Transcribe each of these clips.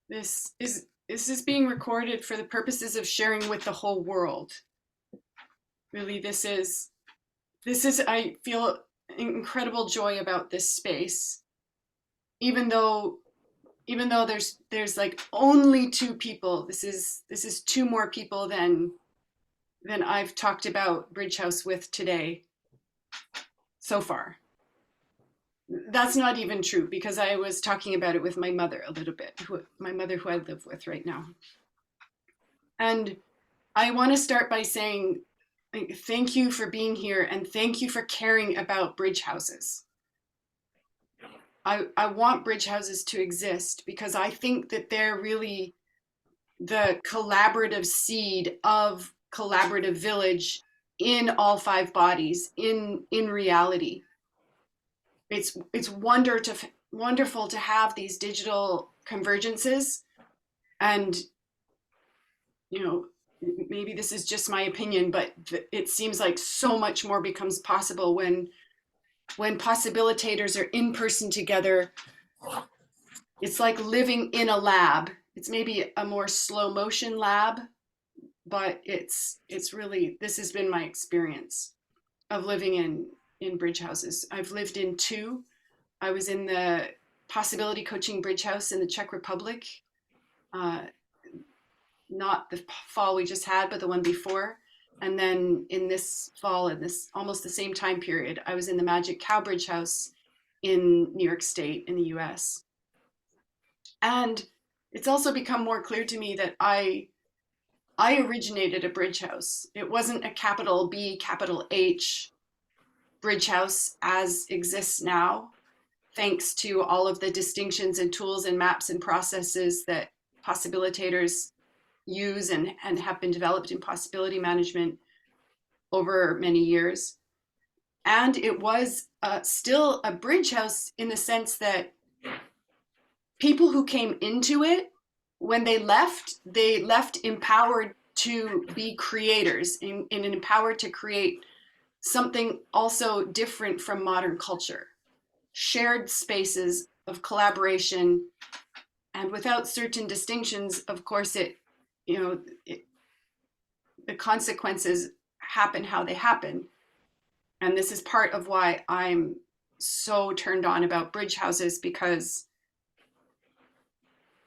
This is being recorded for the purposes of sharing with the whole world. Really, this is I feel incredible joy about this space, even though there's like only two people. This is two more people than I've talked about Bridge House with today so far. That's not even true because I was talking about it with my mother a little bit, my mother who I live with right now. And I want to start by saying thank you for being here and thank you for caring about bridge houses. I want bridge houses to exist because I think that they're really the collaborative seed of collaborative village in all five bodies in reality. It's wonderful to have these digital convergences, and you know maybe this is just my opinion, but it seems like so much more becomes possible when possibilitators are in person together. It's like living in a lab. It's maybe a more slow motion lab, but it's really, this has been my experience of living in bridge houses. I've lived in two. I was in the Possibility Coaching Bridge House in the Czech Republic, uh, not the fall we just had, but the one before. And then in this fall, in this almost the same time period, I was in the Magic Cow Bridge House in New York State in the US. And it's also become more clear to me that I originated a bridge house. It wasn't a capital B, capital H bridge house as exists now, thanks to all of the distinctions and tools and maps and processes that possibilitators use and have been developed in possibility management over many years. And it was still a bridge house in the sense that people who came into it, when they left empowered to be creators and empowered to create something also different from modern culture, shared spaces of collaboration, and without certain distinctions, of course, the consequences happen how they happen. And this is part of why I'm so turned on about bridge houses, because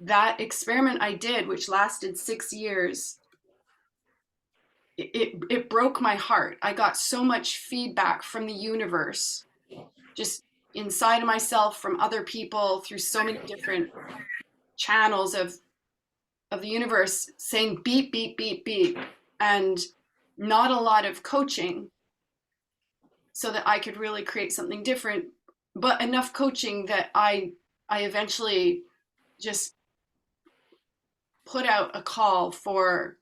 that experiment I did, which lasted 6 years, it broke my heart. I got so much feedback from the universe, just inside of myself, from other people, through so many different channels of the universe, saying beep, beep, beep, beep, and not a lot of coaching so that I could really create something different, but enough coaching that I eventually just put out a call for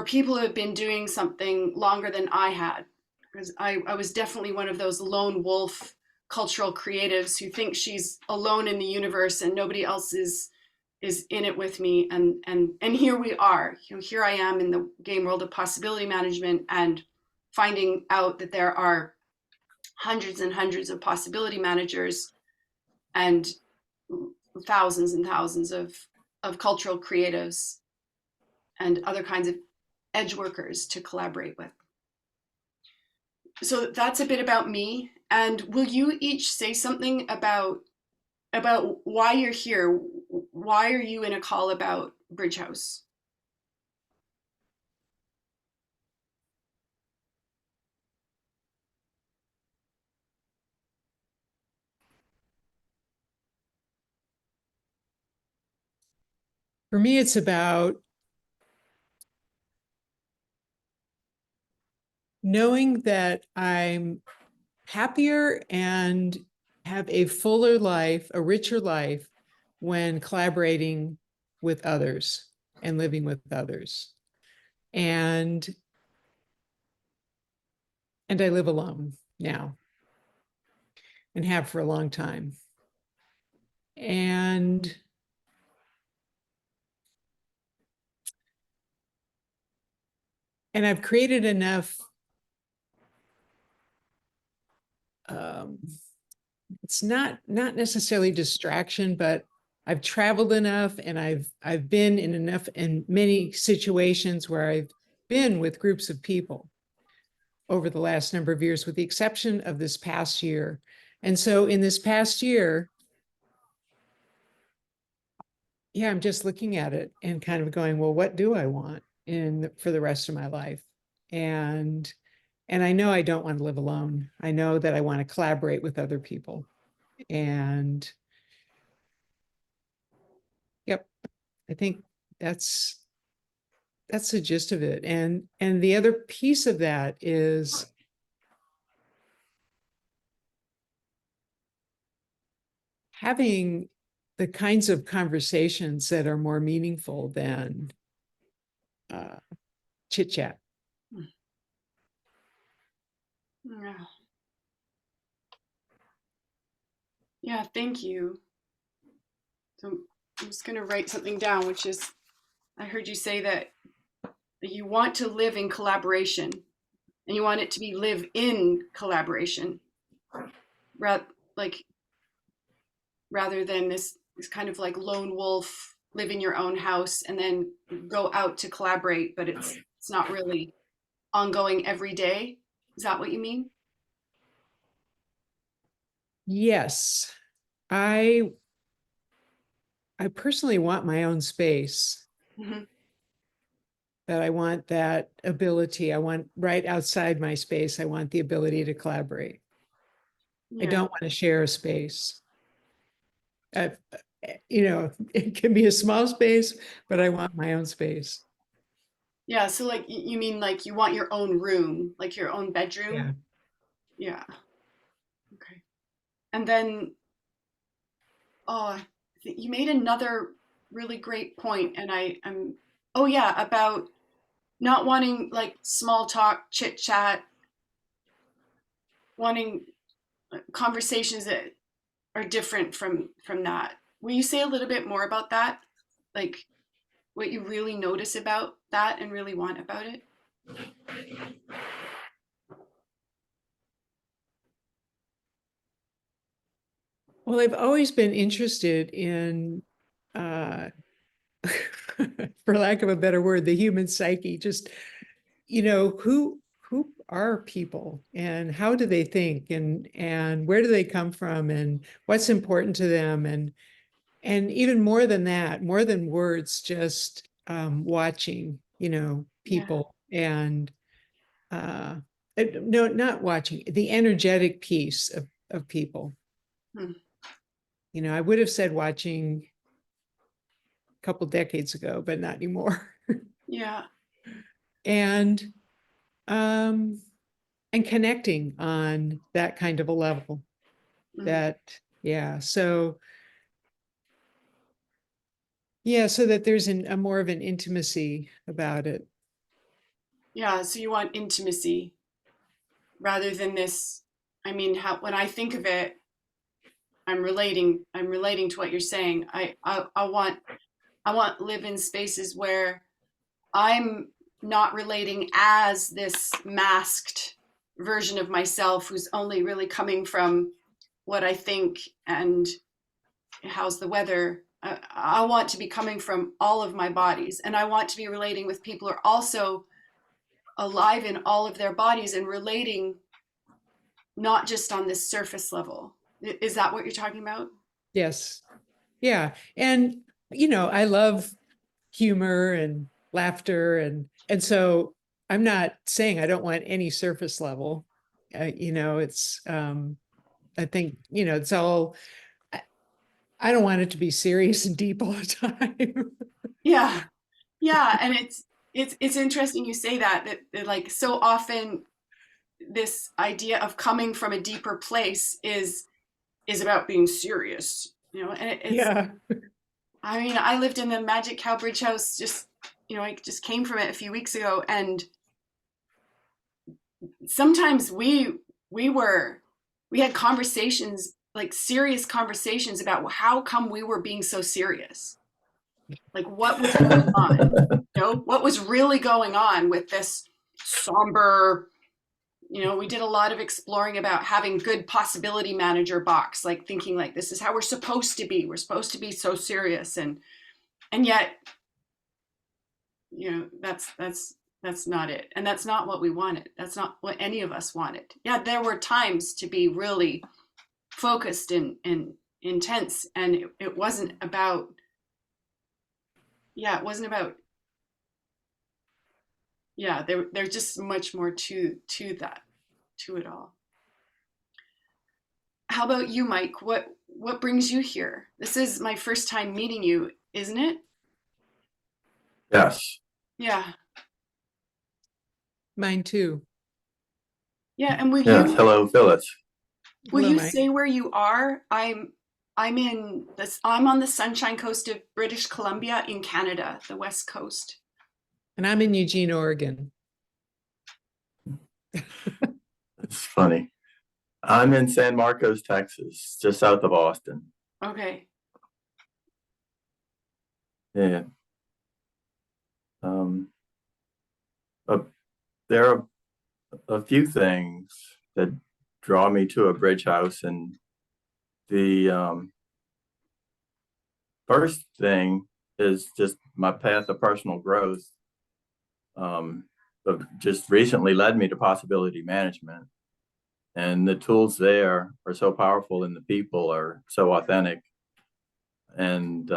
people who have been doing something longer than I had. Because I was definitely one of those lone wolf cultural creatives who think she's alone in the universe and nobody else is in it with me. And here we are. Here I am in the game world of possibility management and finding out that there are hundreds and hundreds of possibility managers and thousands of cultural creatives and other kinds of edge workers to collaborate with. So that's a bit about me. And will you each say something about why you're here? Why are you in a call about Bridge House? For me, it's about knowing that I'm happier and have a fuller life, a richer life, when collaborating with others and living with others. And I live alone now and have for a long time. And I've created enough it's not necessarily distraction, but I've traveled enough, and I've been in many situations where I've been with groups of people over the last number of years, with the exception of this past year. And so in this past year, yeah, I'm just looking at it and kind of going, well, what do I want for the rest of my life? And I know I don't want to live alone. I know that I want to collaborate with other people. And yep, I think that's the gist of it. And the other piece of that is having the kinds of conversations that are more meaningful than chit chat. Yeah. Yeah, thank you. So I'm just going to write something down, which is, I heard you say that you want to live in collaboration and you want it to be live in collaboration, like rather than this kind of like lone wolf, live in your own house and then go out to collaborate, but it's not really ongoing every day. Is that what you mean? Yes, I personally want my own space, Hmm. that I want that ability. I want right outside my space, I want the ability to collaborate. I Yeah. don't want to share a space. Uh, it can be a small space, but I want my own space. Yeah. So like you mean like you want your own room, like your own Yeah. bedroom? Yeah. Okay. And then, oh, you made another really great point, and oh yeah, about not wanting like small talk, chit chat, wanting conversations that are different from that. Will you say a little bit more about that? Like what you really notice about that and really want about it? Well, I've always been interested in, uh, for lack of a better word, the human psyche. Just, who are people, and how do they think, and where do they come from, and what's important to them, and even more than that, more than words, just watching, Yeah. people, and no, not watching, the energetic piece of people. Hmm. I would have said watching a couple decades ago, but not anymore. Yeah. and um and connecting on that kind of a level, Hmm. that, yeah, so yeah, so that there's a more of an intimacy about it. Yeah. So you want intimacy rather than this. I mean, how when I think of it, I'm relating to what you're saying. I want live in spaces where I'm not relating as this masked version of myself who's only really coming from what I think and how's the weather. I want to be coming from all of my bodies, and I want to be relating with people who are also alive in all of their bodies and relating not just on this surface level. Is that what you're talking about? Yes. Yeah. And I love humor and laughter, and so I'm not saying I don't want any surface level. It's I think, it's all, I, I don't want it to be serious and deep all the time. Yeah, yeah, and it's interesting you say that like so often this idea of coming from a deeper place is about being serious, and it's Yeah. I mean, I lived in the Magic Cowbridge house just I just came from it a few weeks ago, and sometimes we had conversations, like serious conversations about how come we were being so serious. Like what was going on? What was really going on with this somber we did a lot of exploring about having good possibility manager box, like thinking like this is how we're supposed to be. We're supposed to be so serious, and yet, that's not it. And that's not what we wanted. That's not what any of us wanted. Yeah, there were times to be really focused and intense, and it wasn't about, yeah, it wasn't about, yeah, there's just much more to that, to it all. How about you, Mike? What brings you here? This is my first time meeting you, isn't it? Yes. Yeah. Mine too. Yeah, and will Yes. you Hello, Phyllis. will Hello, you Mike. say where you are? I'm on the Sunshine Coast of British Columbia in Canada, the West Coast. And I'm in Eugene, Oregon. It's funny. I'm in San Marcos, Texas, just south of Austin. Okay. Yeah. Um, uh, there are a few things that draw me to a bridge house, and the first thing is just my path of personal growth. But just recently led me to possibility management, and the tools there are so powerful, and the people are so authentic, and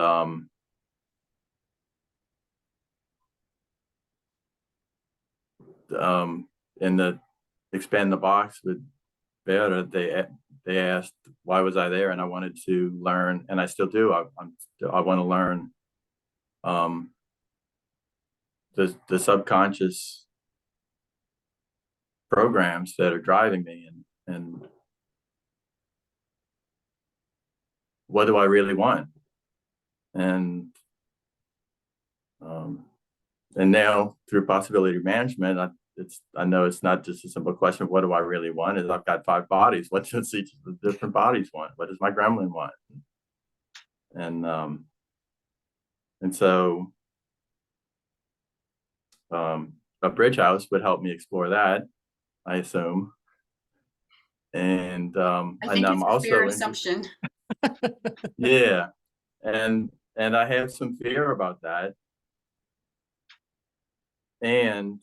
in the expand the box with Vera, they asked why was I there, and I wanted to learn, and I still do. I want to learn the subconscious programs that are driving me, and what do I really want, and um, and now through possibility management, I know it's not just a simple question of what do I really want. Is I've got 5 bodies. What does each of the different bodies want? What does my gremlin want? And so a bridge house would help me explore that, I assume. And I and think I'm it's a fair also interested. assumption. Yeah, and I have some fear about that. And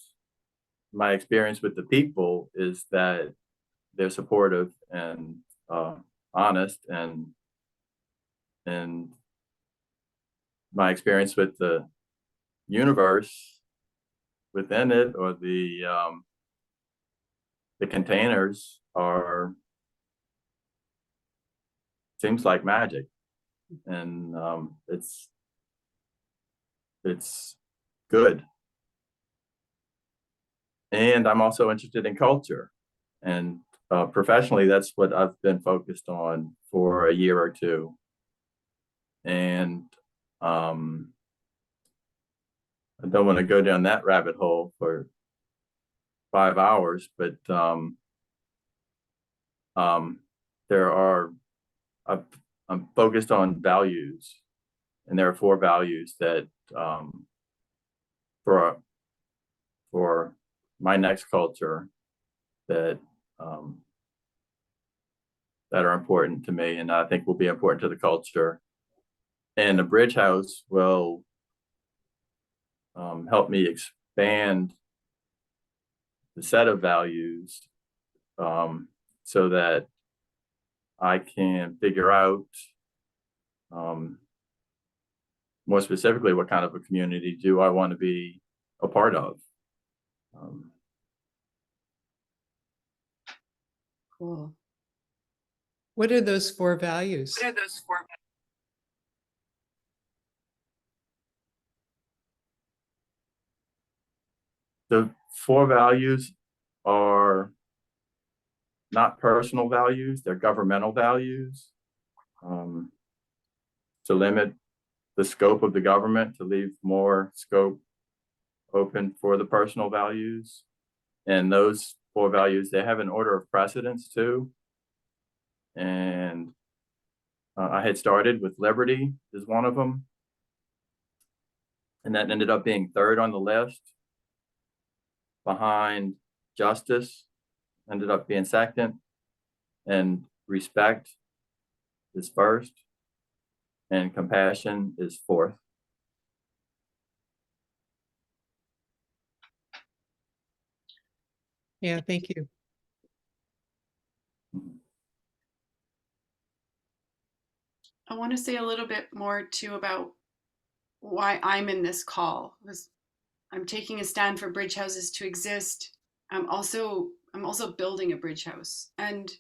my experience with the people is that they're supportive and honest, and my experience with the universe within it, or the containers, are seems like magic, and it's good. And I'm also interested in culture, and professionally, that's what I've been focused on for a year or two. And I don't want to go down that rabbit hole for 5 hours, but um, there are I'm focused on values, and there are 4 values that for for my next culture that that are important to me, and I think will be important to the culture. And the bridge house will help me expand the set of values, so that I can figure out more specifically what kind of a community do I want to be a part of. Um, Cool. What are those 4 values? the 4 values are not personal values, they're governmental values. To limit the scope of the government, to leave more scope open for the personal values. And those 4 values, they have an order of precedence too. And I had started with liberty as one of them, and that ended up being 3rd on the list, behind justice ended up being second, and respect is first, and compassion is fourth. Yeah, thank you. I want to say a little bit more too about why I'm in this call. I'm taking a stand for bridge houses to exist. I'm also building a bridge house, and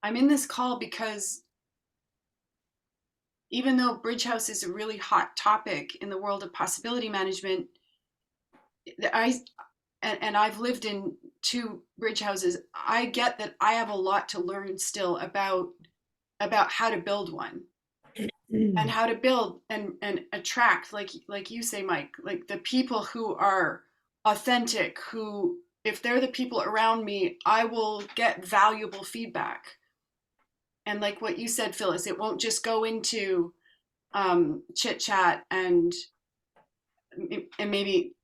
I'm in this call because even though bridge house is a really hot topic in the world of possibility management, I've lived in 2 bridge houses. I get that I have a lot to learn still about how to build one and how to build and attract, like you say, Mike, like the people who are authentic, who, if they're the people around me, I will get valuable feedback. And like what you said, Phyllis, it won't just go into chit chat and maybe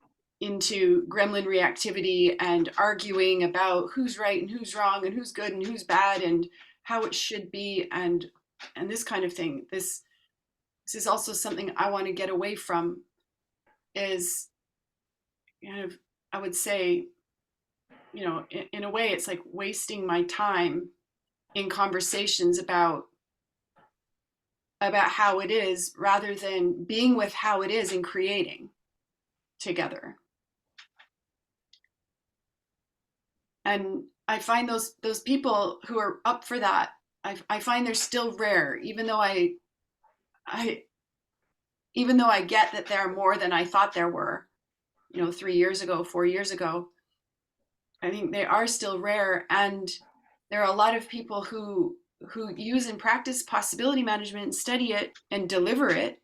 into gremlin reactivity and arguing about who's right and who's wrong and who's good and who's bad and how it should be, and this kind of thing. This is also something I want to get away from, is kind of, I would say, in a way, it's like wasting my time in conversations about how it is, rather than being with how it is and creating together. And I find those people who are up for that, I find they're still rare, even though I get that there are more than I thought there were, 3 years ago, 4 years ago. I think they are still rare, and there are a lot of people who use and practice possibility management and study it and deliver it,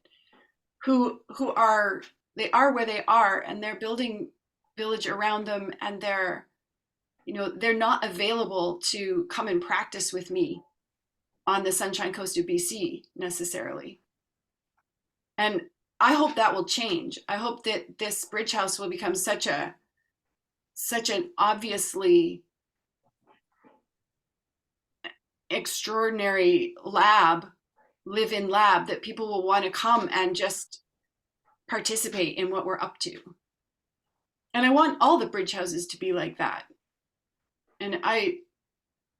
who are where they are, and they're building village around them, and they're not available to come and practice with me on the Sunshine Coast of BC necessarily. And I hope that will change. I hope that this bridge house will become such an obviously extraordinary live-in lab, that people will want to come and just participate in what we're up to. And I want all the bridge houses to be like that. And I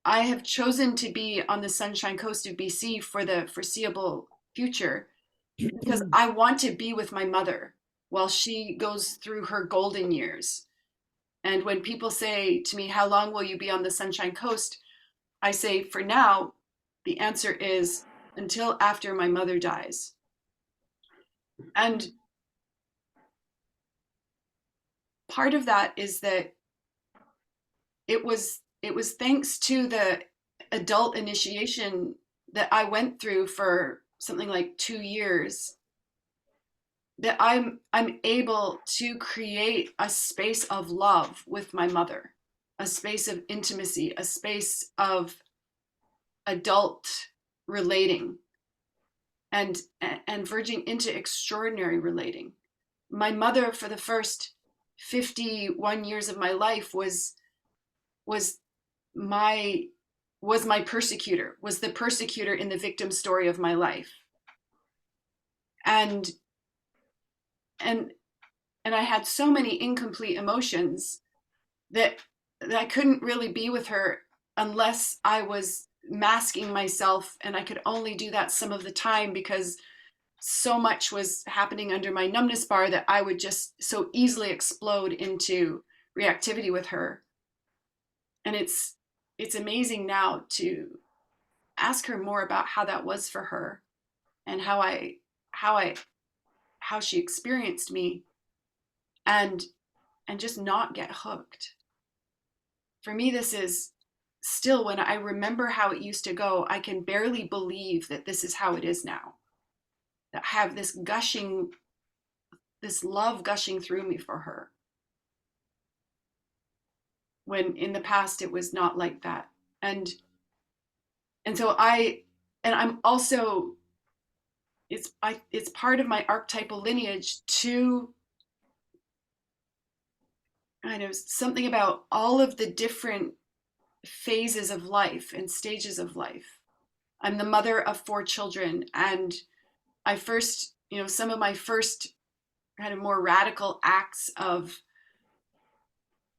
have chosen to be on the Sunshine Coast of BC for the foreseeable future, because I want to be with my mother while she goes through her golden years. And when people say to me, how long will you be on the Sunshine Coast? I say, for now, the answer is until after my mother dies. And part of that is that it was thanks to the adult initiation that I went through for something like 2 years, that I'm able to create a space of love with my mother, a space of intimacy, a space of adult relating, and verging into extraordinary relating. My mother, for the first 51 years of my life, was my persecutor, was the persecutor in the victim story of my life. And I had so many incomplete emotions that I couldn't really be with her unless I was masking myself, and I could only do that some of the time because so much was happening under my numbness bar that I would just so easily explode into reactivity with her. And it's amazing now to ask her more about how that was for her, and how she experienced me, and just not get hooked. For me, this is still, when I remember how it used to go, I can barely believe that this is how it is now. That I have this love gushing through me for her, when in the past it was not like that. And so I'm also, it's part of my archetypal lineage to kind of something about all of the different phases of life and stages of life. I'm the mother of 4 children, and I first, some of my first kind of more radical acts of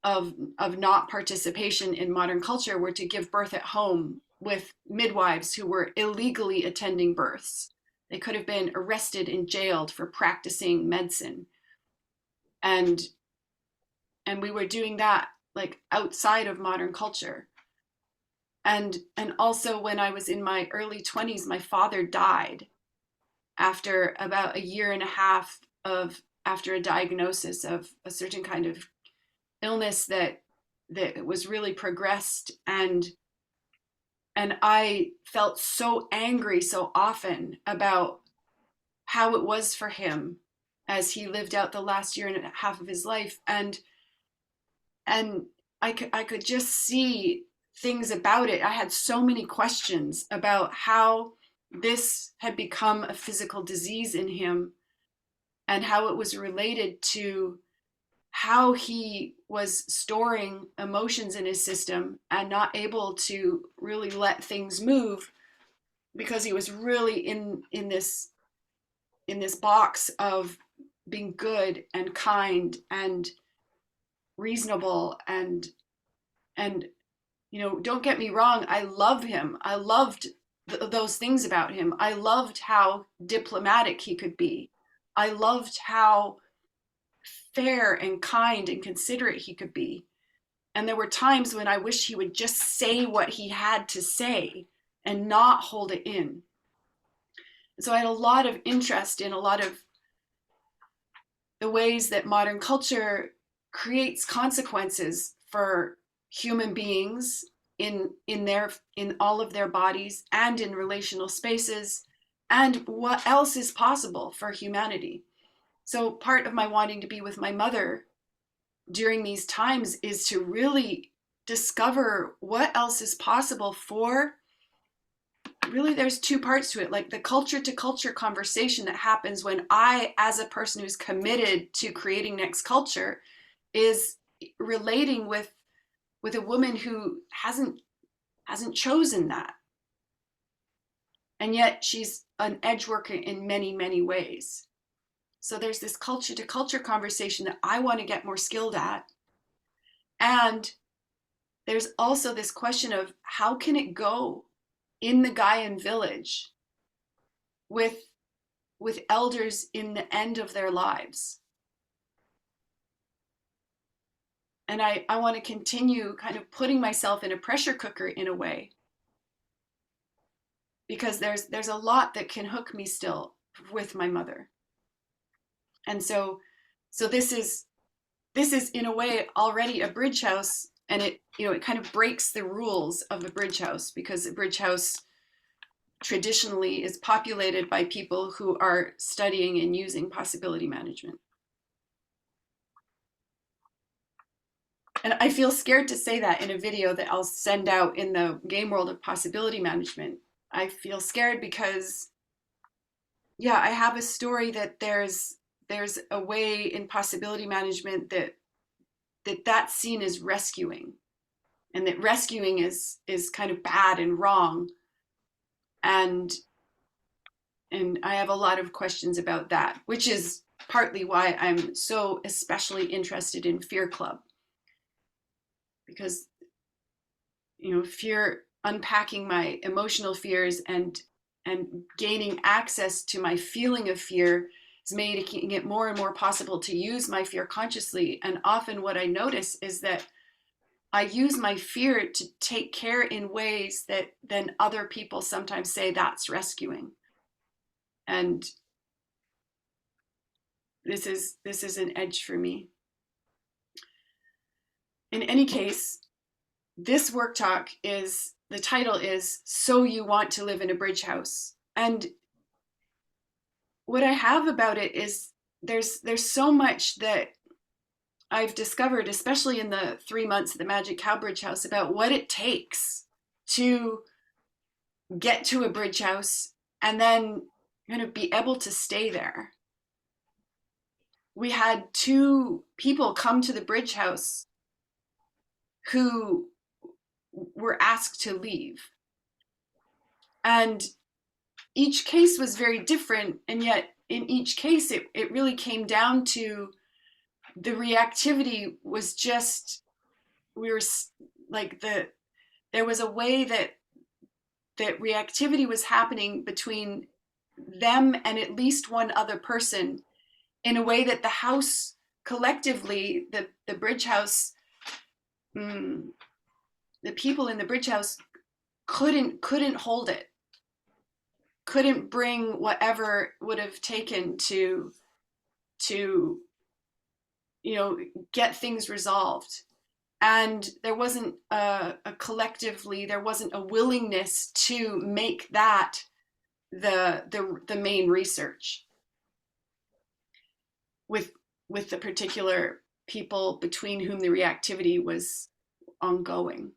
not participation in modern culture were to give birth at home with midwives who were illegally attending births. They could have been arrested and jailed for practicing medicine. And we were doing that like outside of modern culture. And also when I was in my early 20s, my father died after about a year and a half after a diagnosis of a certain kind of illness that was really progressed, and I felt so angry so often about how it was for him as he lived out the last year and a half of his life, and I could just see things about it. I had so many questions about how this had become a physical disease in him and how it was related to how he was storing emotions in his system and not able to really let things move because he was really in this box of being good and kind and reasonable and don't get me wrong, I love him. I loved those things about him. I loved how diplomatic he could be. I loved how fair and kind and considerate he could be. And there were times when I wished he would just say what he had to say and not hold it in. So I had a lot of interest in a lot of the ways that modern culture creates consequences for human beings in all of their bodies and in relational spaces, and what else is possible for humanity. So part of my wanting to be with my mother during these times is to really discover what else is possible for, really there's 2 parts to it, like the culture to culture conversation that happens when I, as a person who's committed to creating next culture, is relating with a woman who hasn't chosen that. And yet she's an edge worker in many, many ways. So there's this culture to culture conversation that I want to get more skilled at. And there's also this question of how can it go in the Gaian village with elders in the end of their lives. And I want to continue kind of putting myself in a pressure cooker in a way, because there's a lot that can hook me still with my mother. And so this is in a way already a bridge house, and it kind of breaks the rules of a bridge house, because a bridge house traditionally is populated by people who are studying and using possibility management. And I feel scared to say that in a video that I'll send out in the game world of possibility management. I feel scared because, yeah, I have a story that there's a way in possibility management that's seen as rescuing, and that rescuing is kind of bad and wrong. And I have a lot of questions about that, which is partly why I'm so especially interested in Fear Club. Because, fear, unpacking my emotional fears and gaining access to my feeling of fear is making it more and more possible to use my fear consciously. And often what I notice is that I use my fear to take care in ways that then other people sometimes say that's rescuing. And this is an edge for me. In any case, this work talk the title is So You Want to Live in a Bridge House. And what I have about it is there's so much that I've discovered, especially in the 3 months at the Magic Cow Bridge House, about what it takes to get to a bridge house and then kind of be able to stay there. We had 2 people come to the bridge house who were asked to leave. And each case was very different, and yet in each case it really came down to the reactivity was just, we were like, there was a way that reactivity was happening between them and at least one other person, in a way that the house collectively, the bridge house, the people in the bridge house couldn't hold it, couldn't bring whatever would have taken to get things resolved. And there wasn't a collectively, there wasn't a willingness to make that the main research with the particular people between whom the reactivity was ongoing.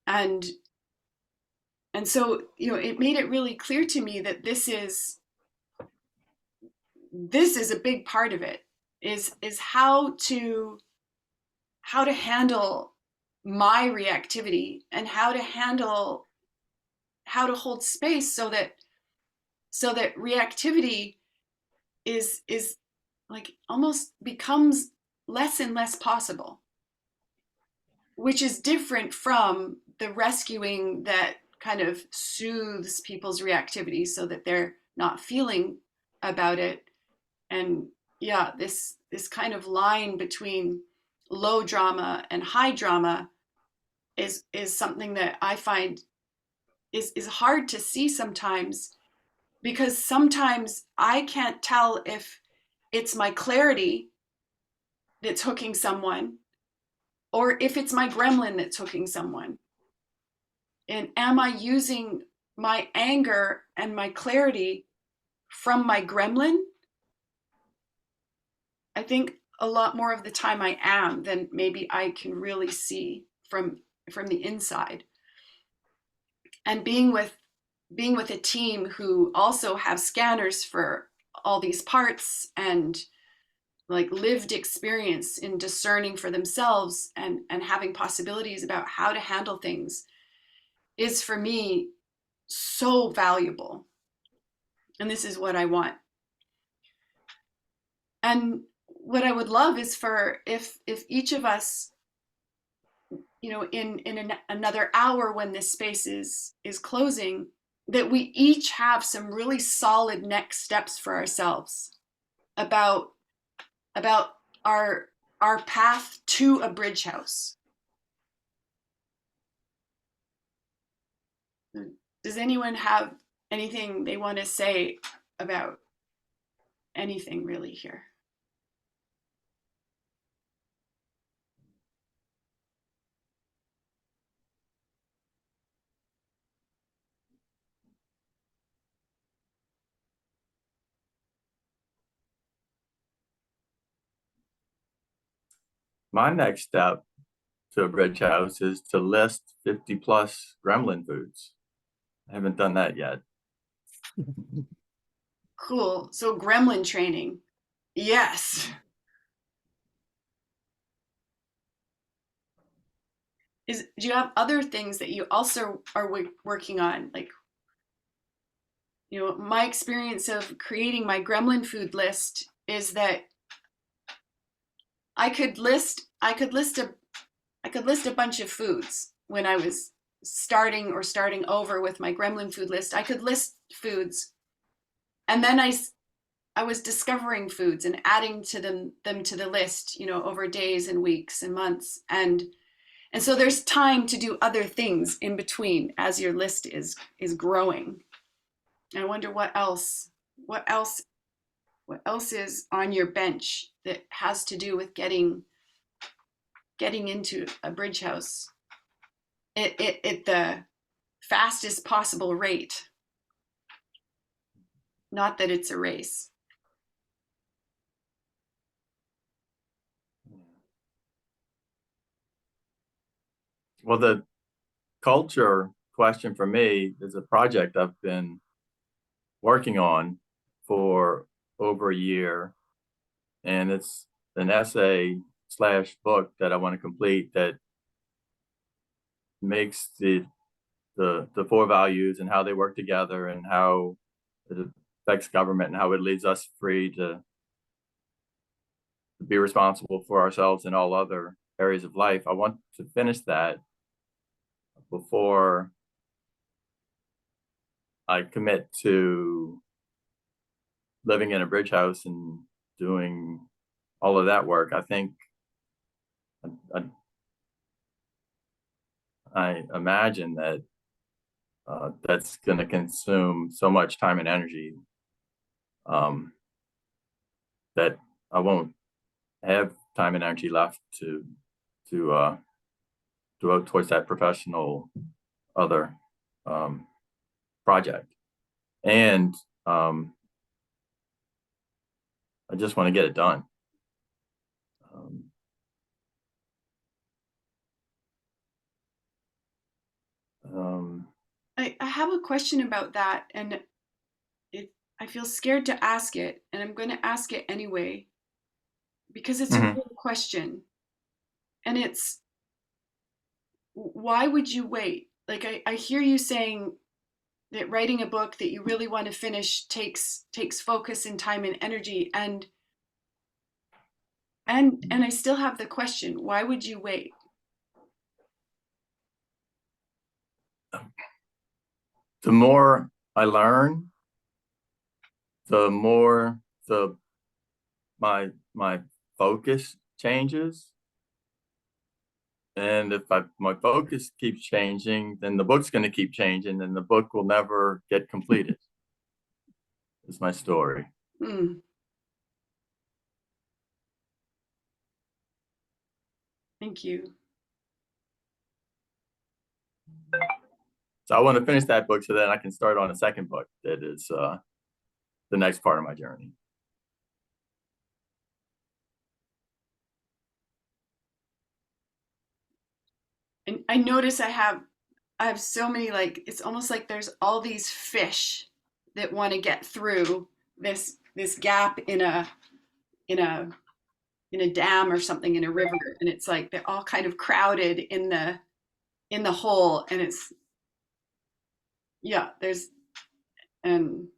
And so, it made it really clear to me that this is a big part of it, is how to handle my reactivity, and how to hold space so that reactivity is like almost becomes less and less possible, which is different from the rescuing that kind of soothes people's reactivity so that they're not feeling about it. And yeah, this kind of line between low drama and high drama is something that I find is hard to see sometimes, because sometimes I can't tell if it's my clarity that's hooking someone or if it's my gremlin that's hooking someone. And am I using my anger and my clarity from my gremlin? I think a lot more of the time I am than maybe I can really see from the inside. And being with a team who also have scanners for all these parts, and like lived experience in discerning for themselves and having possibilities about how to handle things, is for me so valuable. And this is what I want. And what I would love is for if each of us, in another hour when this space is closing, that we each have some really solid next steps for ourselves about our path to a bridge house. Does anyone have anything they want to say about anything really here? My next step to a bridge house is to list 50 plus gremlin foods. I haven't done that yet. Cool. So gremlin training. Yes. Do you have other things that you also are working on? Like, my experience of creating my gremlin food list is that I could list a bunch of foods when I was starting over with my gremlin food list. I could list foods, and then I was discovering foods and adding to them to the list, over days and weeks and months. And so there's time to do other things in between as your list is growing. I wonder what else is on your bench that has to do with getting into a bridge house at the fastest possible rate. Not that it's a race. Well, the culture question for me is a project I've been working on for over a year. And it's an essay / book that I want to complete that makes the four values and how they work together and how it affects government and how it leaves us free to be responsible for ourselves and all other areas of life. I want to finish that before I commit to living in a bridge house and doing all of that work. I think I imagine that that's going to consume so much time and energy that I won't have time and energy left to devote towards that professional other project. And I just want to get it done. I have a question about that, and I feel scared to ask it, and I'm going to ask it anyway because it's a real question. And it's, why would you wait? Like I hear you saying that writing a book that you really want to finish takes focus and time and energy, and I still have the question, why would you wait? The more I learn, the more my focus changes. And if my focus keeps changing, then the book's going to keep changing, and the book will never get completed. Is my story. Mm. Thank you. So I want to finish that book so that I can start on a second book that is the next part of my journey. And I notice I have so many, like, it's almost like there's all these fish that want to get through this gap in a in a dam or something, in a river, and it's like they're all kind of crowded in the hole, and it's, yeah, there's, and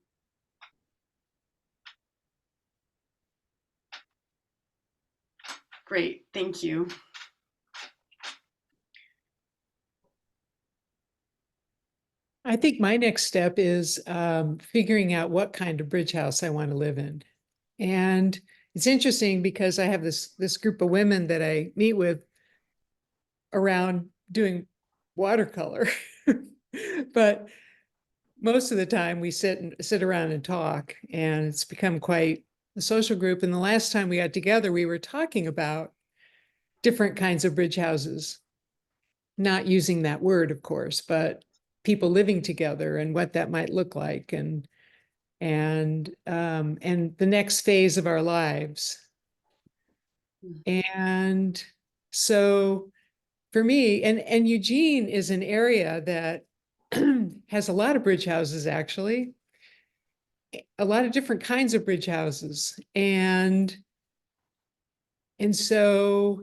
great, thank you. I think my next step is figuring out what kind of bridge house I want to live in. And it's interesting because I have this group of women that I meet with around doing watercolor. But most of the time we sit around and talk, and it's become quite a social group. And the last time we got together, we were talking about different kinds of bridge houses, not using that word, of course, but people living together and what that might look like, and the next phase of our lives. And so for me, and Eugene is an area that has a lot of bridge houses, actually, a lot of different kinds of bridge houses. And so,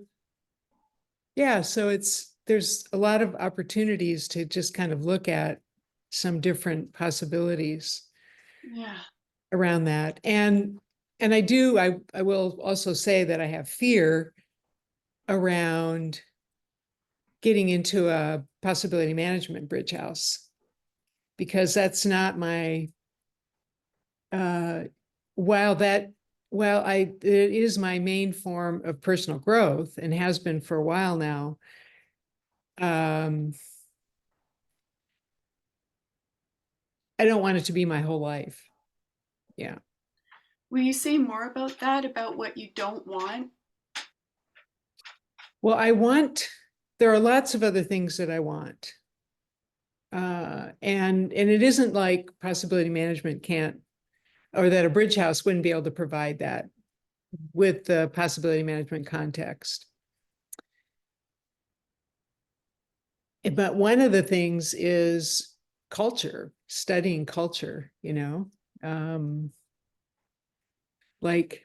yeah, so there's a lot of opportunities to just kind of look at some different possibilities. Yeah. Around that. And I will also say that I have fear around getting into a possibility management bridge house, because that's not my, while it is my main form of personal growth and has been for a while now, I don't want it to be my whole life. Yeah. Will you say more about that, about what you don't want? Well, there are lots of other things that I want. And it isn't like possibility management can't, or that a bridge house wouldn't be able to provide that with the possibility management context. But one of the things is culture, studying culture, like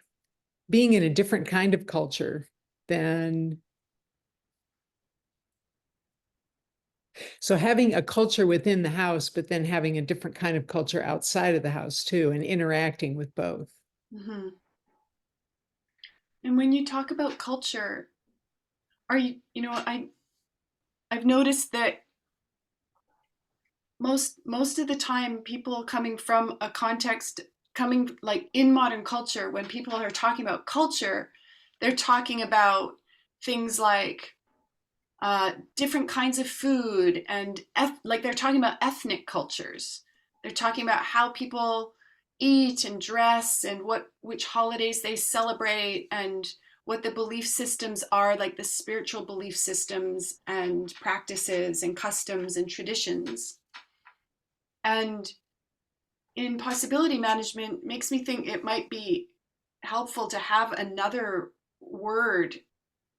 being in a different kind of culture than So having a culture within the house, but then having a different kind of culture outside of the house too, and interacting with both. Hmm. And when you talk about culture, are I've noticed that most of the time people coming from a context, coming like in modern culture, when people are talking about culture, they're talking about things like different kinds of food and like they're talking about ethnic cultures. They're talking about how people eat and dress and which holidays they celebrate and what the belief systems are, like the spiritual belief systems and practices and customs and traditions. And in possibility management makes me think it might be helpful to have another word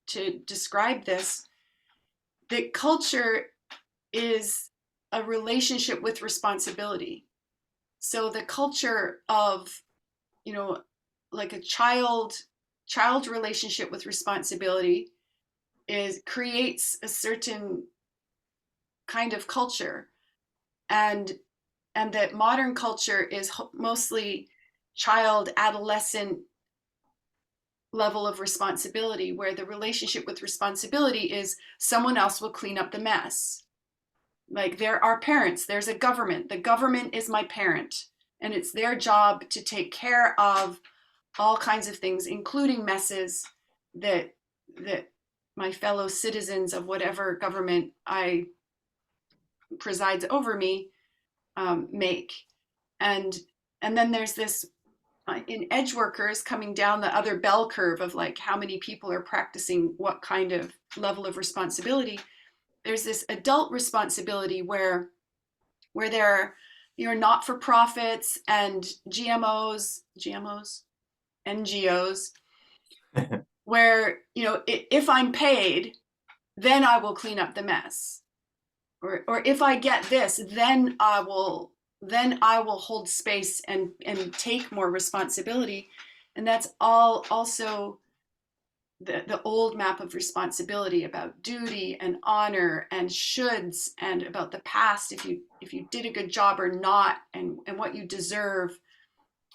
to describe this, that culture is a relationship with responsibility. So the culture of, you know, like a child relationship with responsibility is creates a certain kind of culture, and that modern culture is mostly child adolescent level of responsibility, where the relationship with responsibility is someone else will clean up the mess. Like there are parents, there's a government. The government is my parent, and it's their job to take care of all kinds of things, including messes that my fellow citizens of whatever government I presides over me make. And then there's this in edge workers coming down the other bell curve of like how many people are practicing what kind of level of responsibility. There's this adult responsibility where there are, not-for-profits and NGOs, where, if I'm paid, then I will clean up the mess. Or if I get this, then I will hold space and take more responsibility. And that's all also the old map of responsibility about duty and honor and shoulds, and about the past, if you did a good job or not, and what you deserve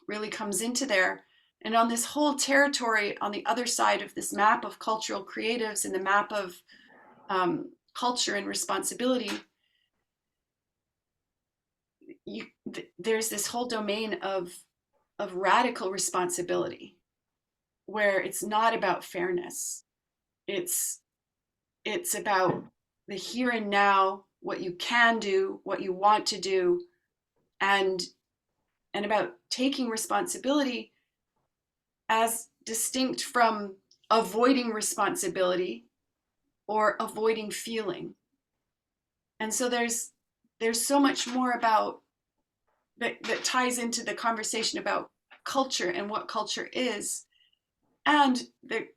really comes into there. And on this whole territory, on the other side of this map of cultural creatives and the map of culture and responsibility, there's this whole domain of radical responsibility, where it's not about fairness. It's about the here and now, what you can do, what you want to do, and about taking responsibility as distinct from avoiding responsibility or avoiding feeling. And so there's so much more about that ties into the conversation about culture and what culture is. And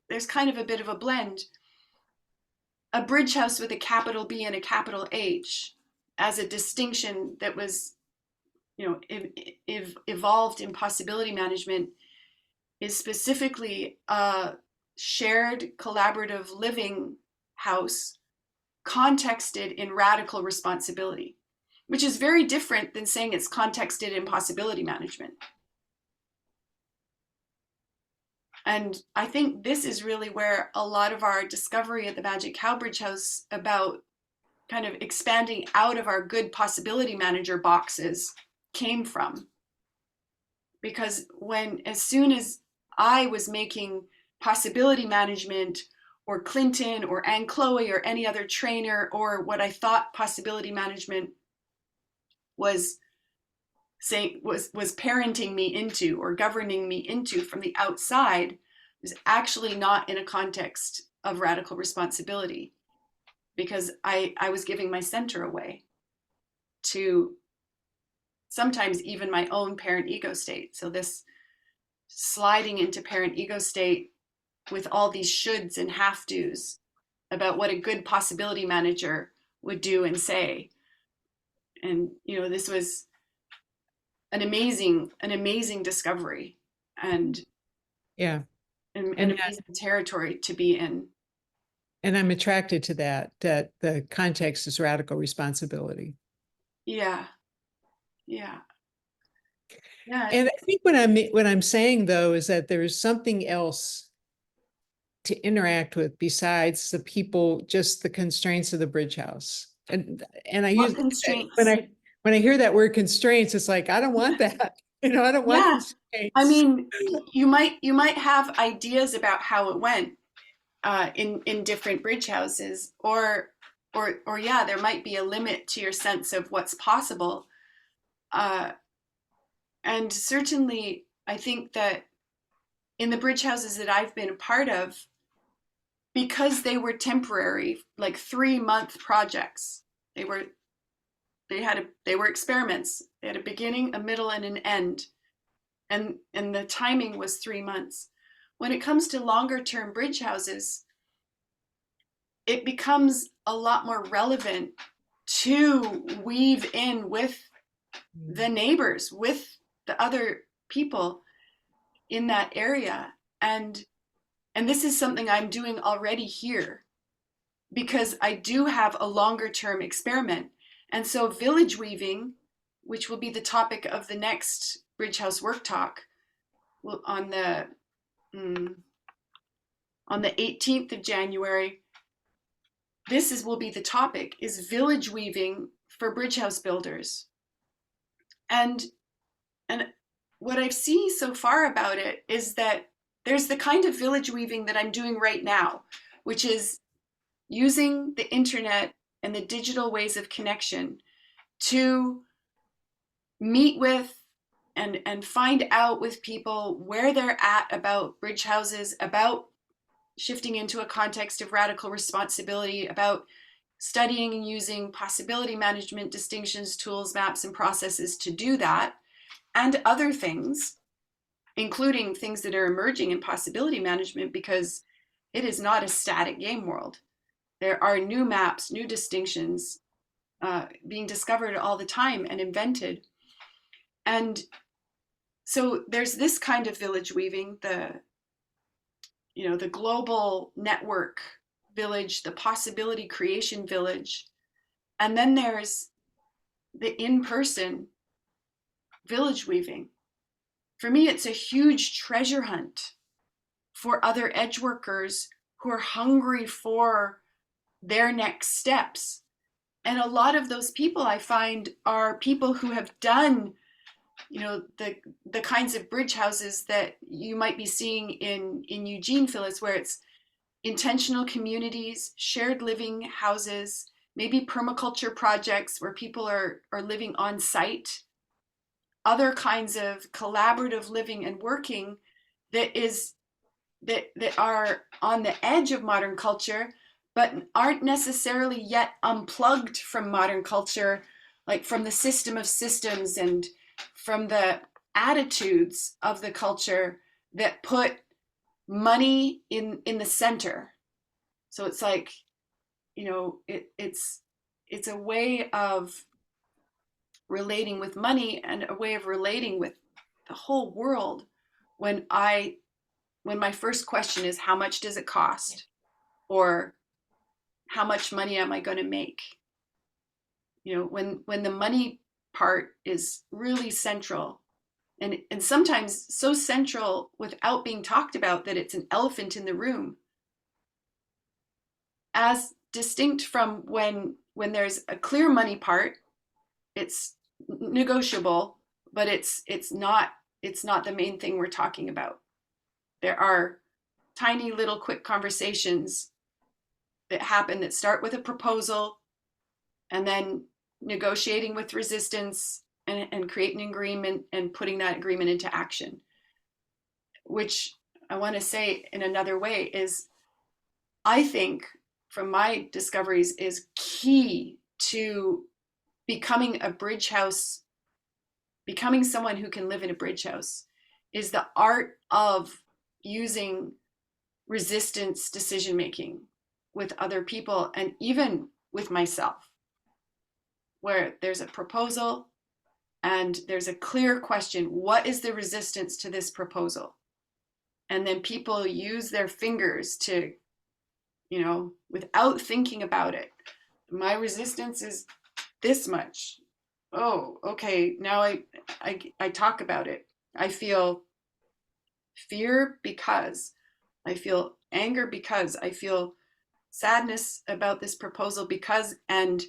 there's kind of a bit of a blend. A bridge house with a capital B and a capital H as a distinction that was, evolved in possibility management, is specifically a shared collaborative living house contexted in radical responsibility, which is very different than saying it's contexted in possibility management. And I think this is really where a lot of our discovery at the Magic Cow Bridge House about kind of expanding out of our good possibility manager boxes came from. Because as soon as I was making possibility management, or Clinton or Anne Chloe or any other trainer, or what I thought possibility management was parenting me into or governing me into from the outside, was actually not in a context of radical responsibility, because I was giving my center away to sometimes even my own parent ego state. So this sliding into parent ego state with all these shoulds and have tos about what a good possibility manager would do and say. And this was an amazing discovery, and Yeah. an And amazing territory to be in. And I'm attracted to that the context is radical responsibility. Yeah. Yeah. Yeah. And I think what I'm saying though is that there is something else to interact with besides the people, just the constraints of the bridge house. And I What use constraints? when I hear that word constraints, it's like I don't want that. You know, I don't want Yeah. constraints. I mean, you might have ideas about how it went in different bridge houses, or yeah, there might be a limit to your sense of what's possible. Uh, and certainly, I think that in the bridge houses that I've been a part of, because they were temporary, like 3-month projects, they were they were experiments. They had a beginning, a middle, and an end, and the timing was 3 months. When it comes to longer term bridge houses, it becomes a lot more relevant to weave in with the neighbors, with the other people in that area. And this is something I'm doing already here, because I do have a longer term experiment. And so village weaving, which will be the topic of the next Bridge House Work Talk, will on the 18th of January, will be the topic, is village weaving for bridge house builders. And what I've seen so far about it is that there's the kind of village weaving that I'm doing right now, which is using the internet and the digital ways of connection to meet with and find out with people where they're at about bridge houses, about shifting into a context of radical responsibility, about studying and using possibility management, distinctions, tools, maps, and processes to do that, and other things, including things that are emerging in possibility management, because it is not a static game world. There are new maps, new distinctions being discovered all the time and invented. And so there's this kind of village weaving, the global network village, the possibility creation village. And then there's the in-person village weaving. For me, it's a huge treasure hunt for other edge workers who are hungry for their next steps. And a lot of those people I find are people who have done, the kinds of bridge houses that you might be seeing in Eugene, Phyllis, where it's intentional communities, shared living houses, maybe permaculture projects where people are living on site, other kinds of collaborative living and working that are on the edge of modern culture, but aren't necessarily yet unplugged from modern culture, like from the system of systems and from the attitudes of the culture that put money in the center. So it's like, it's a way of relating with money and a way of relating with the whole world when my first question is, how much does it cost? Or how much money am I going to make? When the money part is really central, and sometimes so central without being talked about that it's an elephant in the room, as distinct from when there's a clear money part, it's negotiable, but it's not the main thing we're talking about. There are tiny little quick conversations that happen that start with a proposal and then negotiating with resistance and creating an agreement and putting that agreement into action, which I want to say in another way is, I think from my discoveries, is key to becoming a bridge house, becoming someone who can live in a bridge house, is the art of using resistance decision making with other people and even with myself, where there's a proposal and there's a clear question: what is the resistance to this proposal? And then people use their fingers to you know, without thinking about it. My resistance is this much. Oh, okay. Now I talk about it. I feel fear because, I feel anger because, I feel sadness about this proposal because, and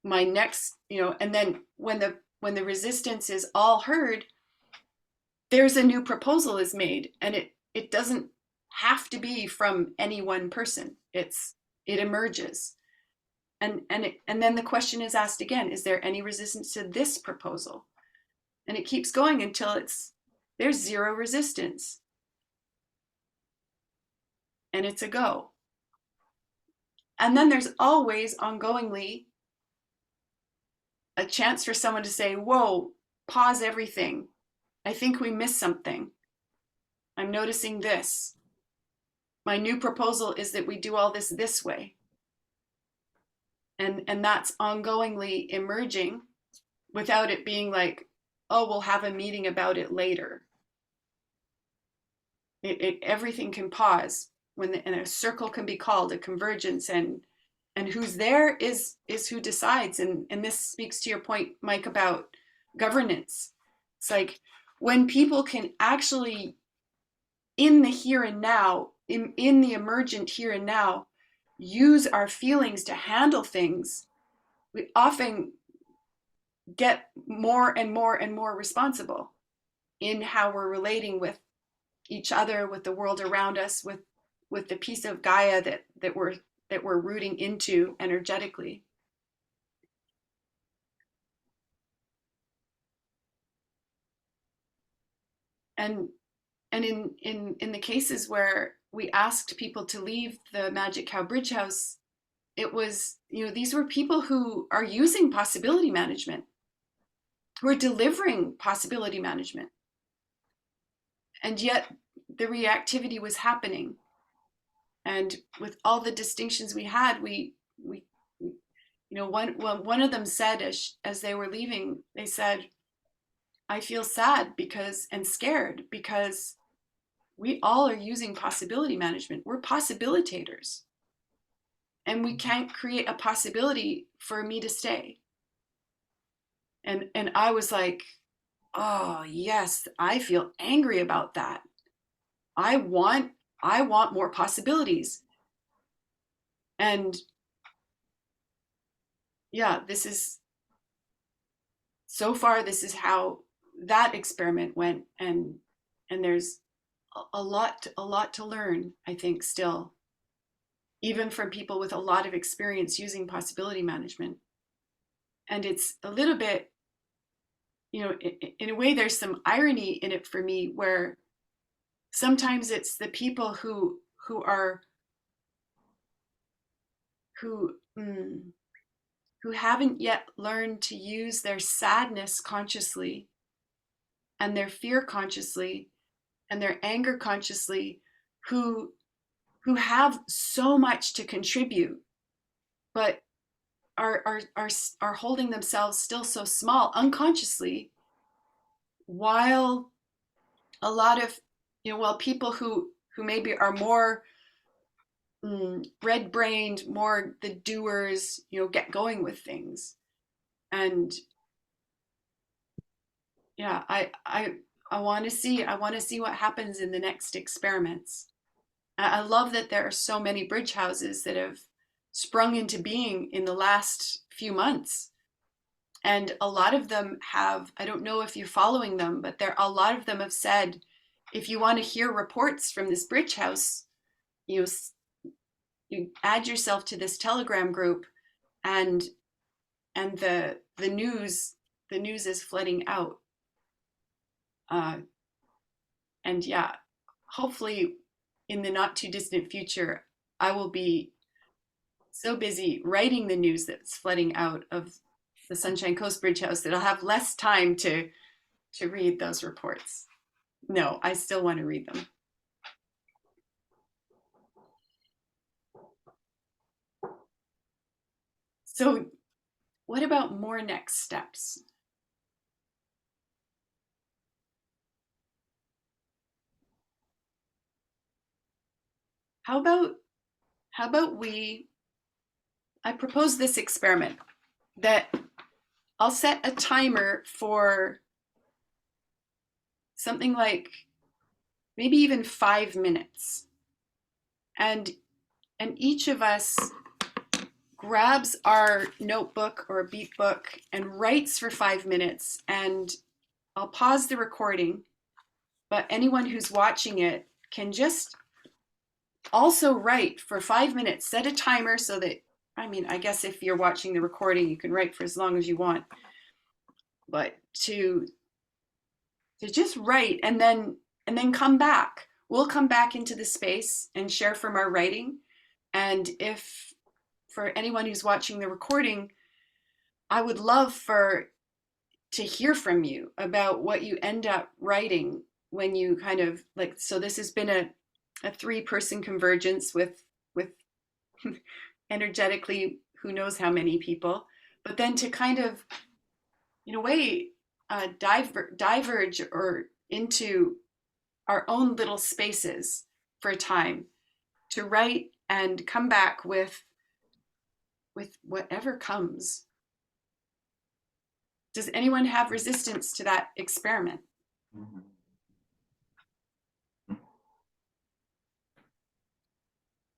my next, you know, and then when the resistance is all heard, there's a new proposal is made, and it doesn't have to be from any one person. It emerges. And then the question is asked again, is there any resistance to this proposal? And it keeps going until there's zero resistance. And it's a go. And then there's always ongoingly a chance for someone to say, whoa, pause everything. I think we missed something. I'm noticing this. My new proposal is that we do all this way. And that's ongoingly emerging without it being like, oh, we'll have a meeting about it later. Everything can pause and a circle can be called a convergence, and who's there is who decides. And this speaks to your point, Mike, about governance. It's like when people can actually, in the here and now, in the emergent here and now, use our feelings to handle things, we often get more and more and more responsible in how we're relating with each other, with the world around us, with the piece of Gaia that we're rooting into energetically. And in the cases where we asked people to leave the Magic Cow Bridge House, it was, you know, these were people who are using possibility management, who are delivering possibility management. And yet the reactivity was happening. And with all the distinctions we had, we you know, one of them said as they were leaving, they said, I feel sad because, and scared because we all are using possibility management. We're possibilitators. And we can't create a possibility for me to stay. And I was like, oh yes, I feel angry about that. I want more possibilities. And yeah, this is so far, this is how that experiment went. And there's a lot to learn, I think, still, even from people with a lot of experience using possibility management. And it's a little bit, you know, in a way, there's some irony in it for me, where sometimes it's the people who haven't yet learned to use their sadness consciously, and their fear consciously, and their anger consciously, who have so much to contribute, but are holding themselves still so small unconsciously, while a lot of, you know, while people who maybe are more red-brained, more the doers, you know, get going with things. And yeah, I want to see what happens in the next experiments. I love that there are so many bridge houses that have sprung into being in the last few months. And a lot of them have, I don't know if you're following them, but a lot of them have said, if you want to hear reports from this bridge house, you add yourself to this Telegram group, and the news is flooding out. And yeah, hopefully in the not too distant future, I will be so busy writing the news that's flooding out of the Sunshine Coast Bridge House that I'll have less time to read those reports. No, I still want to read them. So what about more next steps? How how about I propose this experiment that I'll set a timer for something like maybe even 5 minutes. And each of us grabs our notebook or a beat book and writes for 5 minutes. And I'll pause the recording, but anyone who's watching it can just also write for 5 minutes. Set a timer so that, I mean, I guess if you're watching the recording, you can write for as long as you want. But to just write and then come back. We'll come back into the space and share from our writing. And if for anyone who's watching the recording, I would love to hear from you about what you end up writing when you kind of like, so this has been a 3-person convergence with energetically who knows how many people, but then to kind of in a way diverge or into our own little spaces for a time to write and come back with whatever comes. Does anyone have resistance to that experiment?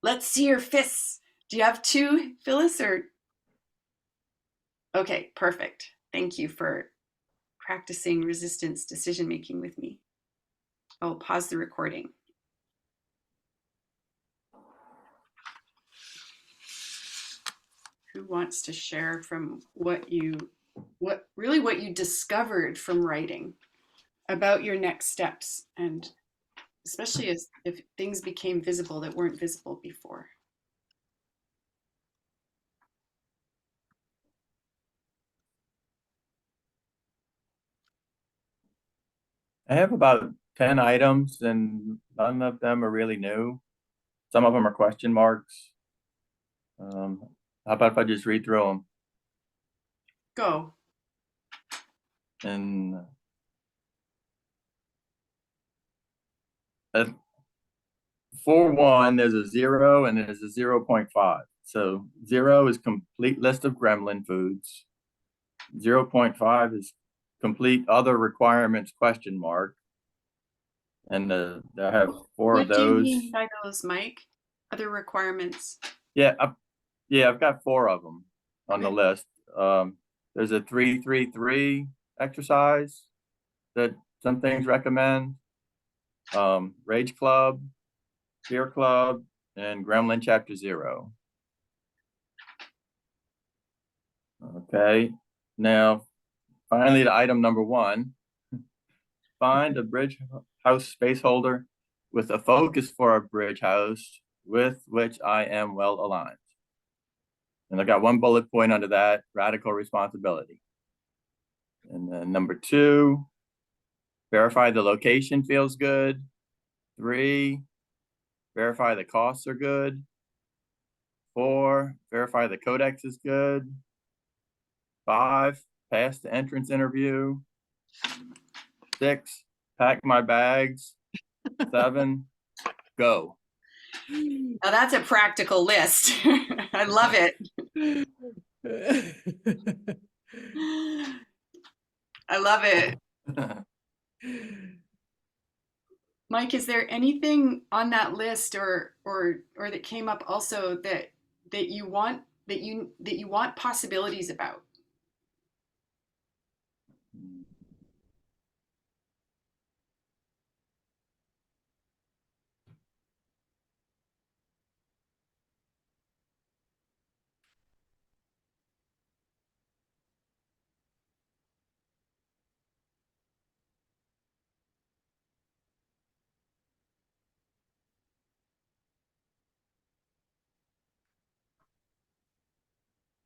Let's see your fists. Do you have 2, Phyllis, or? Okay, perfect. Thank you for practicing resistance decision making with me. I'll pause the recording. Who wants to share from what you discovered from writing about your next steps, and especially if things became visible that weren't visible before? I have about 10 items and none of them are really new. Some of them are question marks. How about if I just read through them? Go. And for one, there's a 0 and there's a 0.5. So 0 is complete list of gremlin foods. 0.5 is complete other requirements question mark. And I have 4 of What do you those. mean by those, Mike? Other requirements? Yeah, I've got 4 of them on the list. There's a 3-3-3 exercise that some things recommend. Rage Club, Fear Club, and Gremlin Chapter 0. Okay, now finally to item number 1. Find a bridge house space holder with a focus for a bridge house with which I am well aligned. And I got 1 bullet point under that, radical responsibility. And then number 2, verify the location feels good. 3, verify the costs are good. 4, verify the codex is good. 5, pass the entrance interview. 6, pack my bags. 7, go. Now that's a practical list. I love it. I love it. Mike, is there anything on that list or that came up also that you want possibilities about?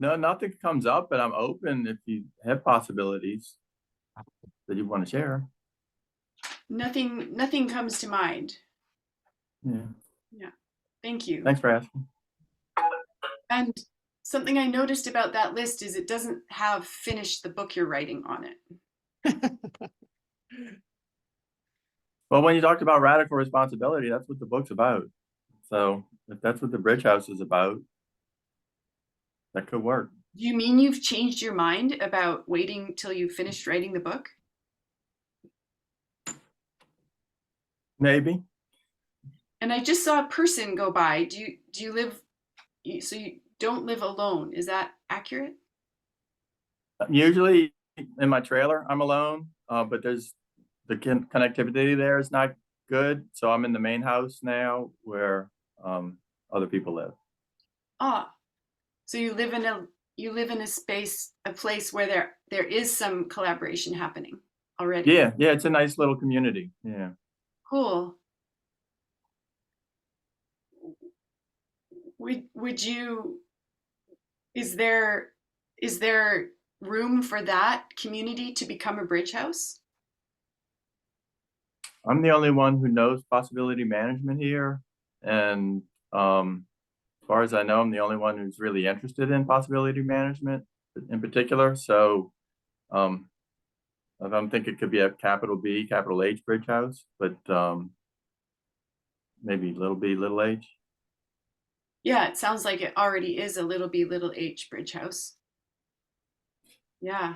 No, nothing comes up, but I'm open if you have possibilities that you want to share. Nothing comes to mind. Yeah. Thank you. Thanks for asking. And something I noticed about that list is it doesn't have finish the book you're writing on it. Well, when you talked about radical responsibility, that's what the book's about. So if that's what the Bridge House is about, that could work. Do you mean you've changed your mind about waiting till you finished writing the book? Maybe. And I just saw a person go by. Do you live, so you don't live alone? Is that accurate? Usually in my trailer, I'm alone, but there's the connectivity there is not good. So I'm in the main house now where other people live. Ah, so you live in a space, a place where there is some collaboration happening already. Yeah, yeah, it's a nice little community. Yeah. Cool. Would you, is there room for that community to become a bridge house? I'm the only one who knows possibility management here. And as far as I know, I'm the only one who's really interested in possibility management in particular. So I think it could be a capital B, capital H bridge house, but maybe little b, little h. Yeah, it sounds like it already is a little B, little H bridge house. Yeah.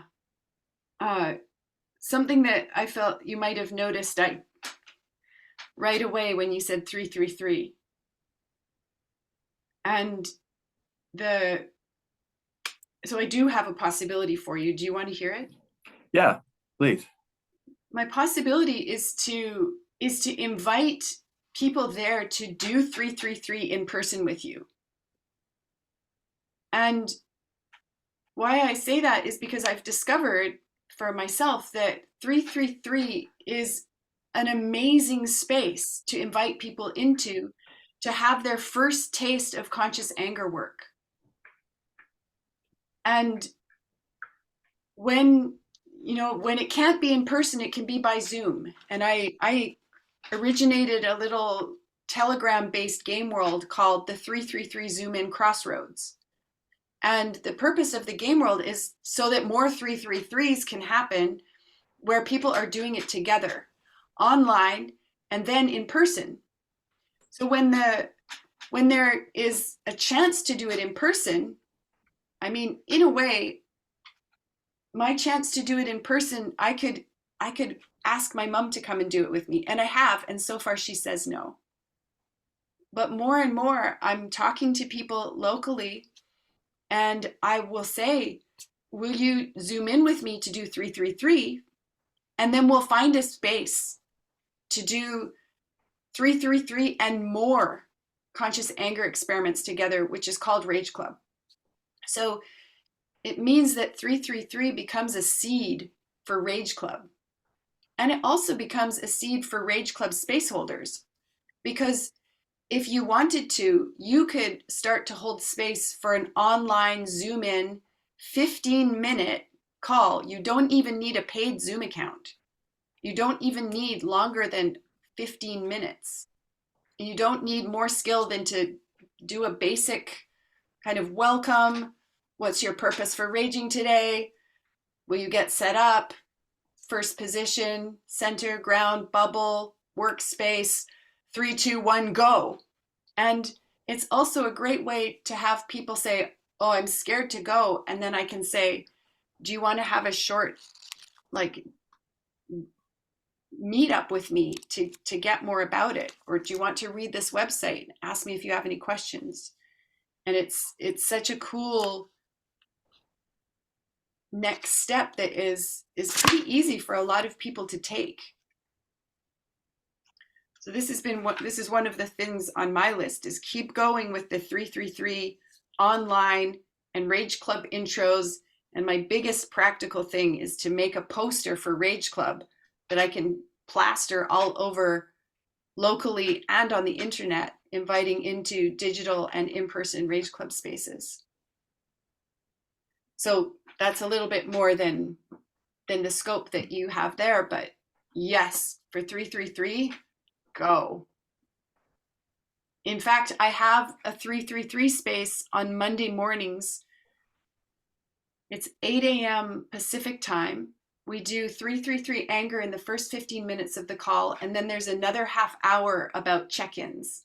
Something that I felt you might have noticed right away when you said 333. And so I do have a possibility for you. Do you want to hear it? Yeah, please. My possibility is to invite people there to do 333 in person with you. And why I say that is because I've discovered for myself that 333 is an amazing space to invite people into to have their first taste of conscious anger work. And when it can't be in person, it can be by Zoom. And I originated a little Telegram-based game world called the 333 Zoom In Crossroads. And the purpose of the game world is so that more 333s can happen where people are doing it together, online and then in person. So when there is a chance to do it in person, I mean, in a way, my chance to do it in person, I could ask my mom to come and do it with me, and I have, and so far she says no. But more and more, I'm talking to people locally, and I will say, will you Zoom in with me to do 333? And then we'll find a space to do 333 and more conscious anger experiments together, which is called Rage Club. So it means that 333 becomes a seed for Rage Club. And it also becomes a seed for Rage Club space holders. Because if you wanted to, you could start to hold space for an online Zoom in 15-minute call. You don't even need a paid Zoom account. You don't even need longer than 15 minutes. And you don't need more skill than to do a basic kind of welcome. What's your purpose for raging today? Will you get set up? First position, center, ground, bubble, workspace, 3, 2, 1, go. And it's also a great way to have people say, oh, I'm scared to go. And then I can say, do you want to have a short, meet up with me to get more about it? Or do you want to read this website? Ask me if you have any questions. And it's such a cool next step that is pretty easy for a lot of people to take. So this is one of the things on my list, is keep going with the 333 online and Rage Club intros. And my biggest practical thing is to make a poster for Rage Club that I can plaster all over locally and on the internet, inviting into digital and in-person Rage Club spaces. So that's a little bit more than the scope that you have there, but yes, for 333, go. In fact, I have a 333 space on Monday mornings. It's 8 a.m. Pacific time. We do 333 anger in the first 15 minutes of the call, and then there's another half hour about check-ins.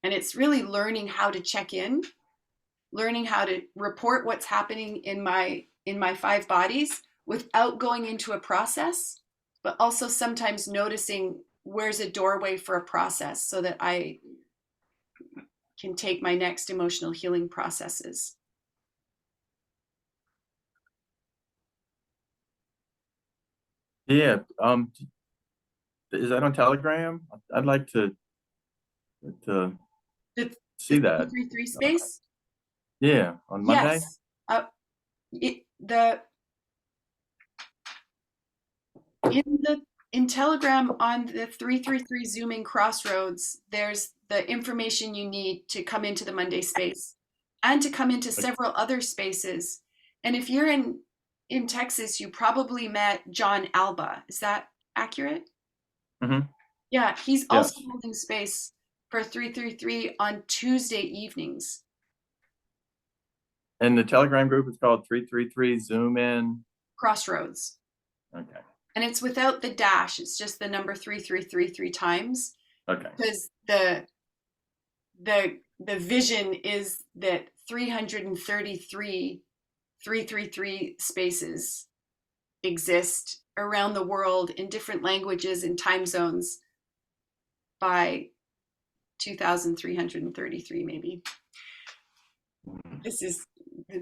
And it's really learning how to check in, learning how to report what's happening in my 5 bodies without going into a process, but also sometimes noticing where's a doorway for a process so that I can take my next emotional healing processes. Yeah, is that on Telegram? I'd like to The, see the that. 333 space? Yeah, on Monday? Yes. The in Telegram on the 333 Zooming Crossroads, there's the information you need to come into the Monday space and to come into several other spaces. And if you're in Texas, you probably met John Alba. Is that accurate? Mm-hmm. Yeah, he's also Yes. holding space for 333 on Tuesday evenings. And the Telegram group is called 333 Zoom In. Crossroads. Okay. And it's without the dash. It's just the number 333 times. Okay. Because the vision is that 333 333 spaces exist around the world in different languages and time zones by 2333 maybe.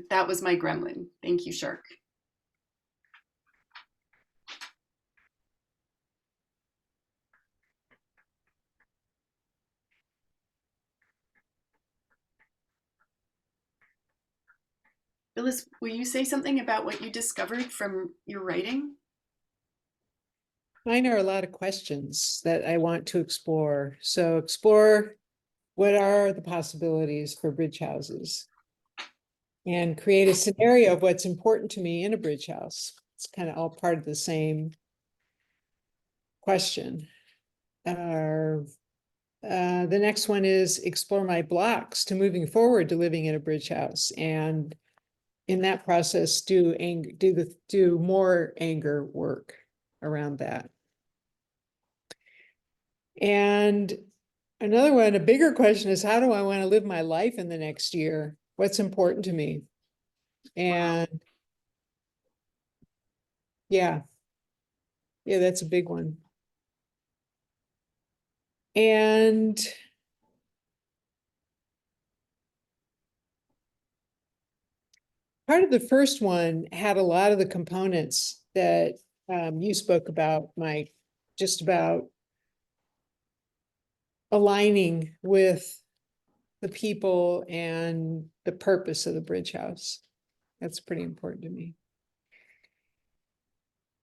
That was my gremlin. Thank you, Shark. Phyllis, will you say something about what you discovered from your writing? Mine are a lot of questions that I want to explore. So explore what are the possibilities for bridge houses and create a scenario of what's important to me in a bridge house. It's kind of all part of the same question. The next one is explore my blocks to moving forward to living in a bridge house, and in that process do more anger work around that. And another one, a bigger question, is how do I want to live my life in the next year? What's important to me? And yeah, that's a big one. And part of the first one had a lot of the components that you spoke about, Mike, just about aligning with the people and the purpose of the bridge house. That's pretty important to me.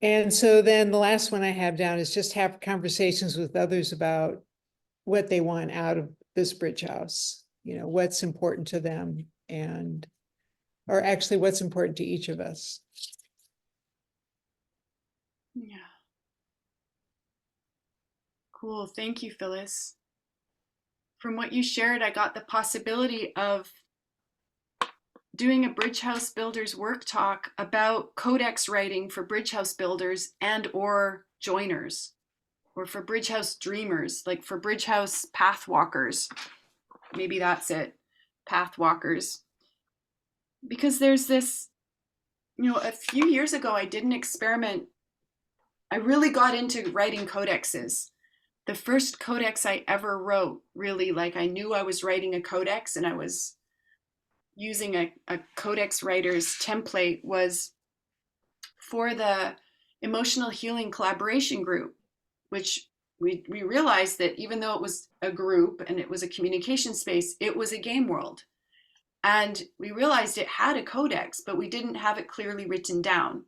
And so then the last one I have down is just have conversations with others about what they want out of this bridge house, what's important to them, or actually what's important to each of us. Yeah. Cool. Thank you, Phyllis. From what you shared, I got the possibility of doing a Bridge House Builders work talk about codex writing for Bridge House builders and or joiners, or for Bridge House dreamers, like for Bridge House pathwalkers. Maybe that's it, pathwalkers. Because there's this, a few years ago, I did an experiment. I really got into writing codexes. The first codex I ever wrote, really, like I knew I was writing a codex and I was using a codex writer's template, was for the emotional healing collaboration group, which we realized that even though it was a group and it was a communication space, it was a game world. And we realized it had a codex, but we didn't have it clearly written down.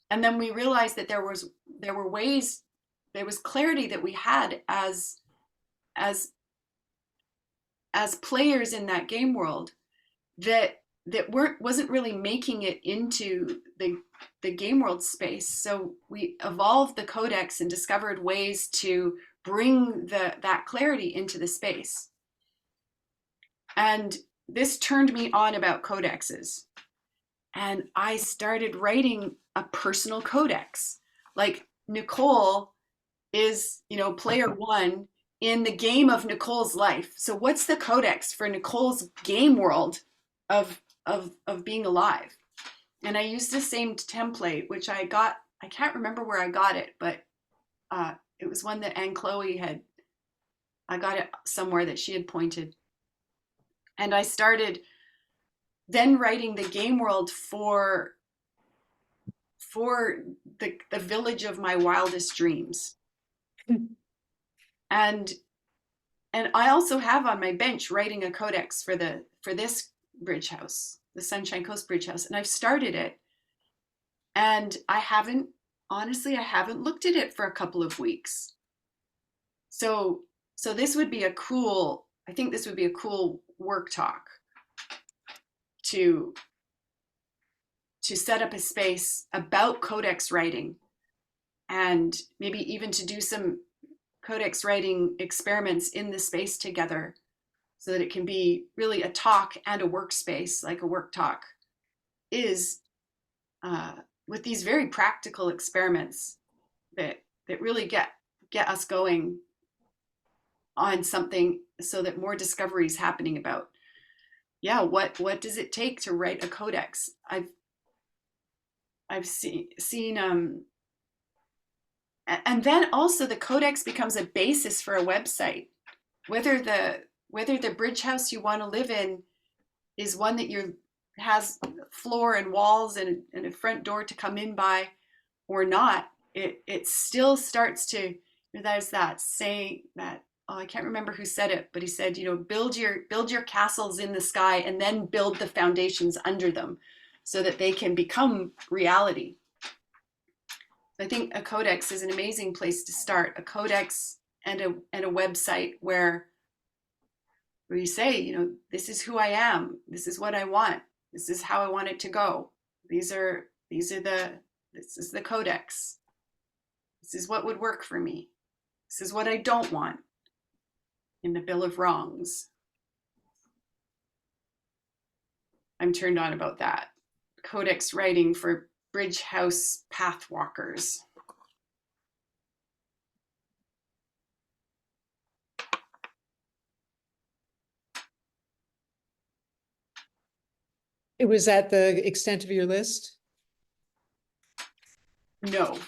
And then we realized that there was clarity that we had as players in that game world that wasn't really making it into the game world space. So we evolved the codex and discovered ways to bring that clarity into the space. And this turned me on about codexes. And I started writing a personal codex. Like Nicole is, player one, in the game of Nicole's life. So what's the codex for Nicole's game world of being alive? And I used the same template, which I can't remember where I got it, but it was one that Anne Chloe I got it somewhere that she had pointed. And I started then writing the game world for the village of my wildest dreams. And I also have on my bench writing a codex for this bridge house, the Sunshine Coast Bridge House. And I've started it. And I haven't looked at it for a couple of weeks. So this would be I think this would be a cool work talk to set up a space about codex writing, and maybe even to do some codex writing experiments in the space together, so that it can be really a talk and a workspace, like a work talk is, with these very practical experiments that really get us going on something, so that more discovery is happening about, what does it take to write a codex. I've seen and then also the codex becomes a basis for a website, whether the bridge house you want to live in is one that has floor and walls and a front door to come in by or not. It still starts to, there's that saying that, I can't remember who said it, but he said, build your castles in the sky and then build the foundations under them so that they can become reality. I think a codex is an amazing place to start. A codex and a website where you say, this is who I am. This is what I want. This is how I want it to go. This is the codex. This is what would work for me. This is what I don't want in the Bill of Wrongs. I'm turned on about that. Codex writing for bridge house pathwalkers. It was at the extent of your list? No.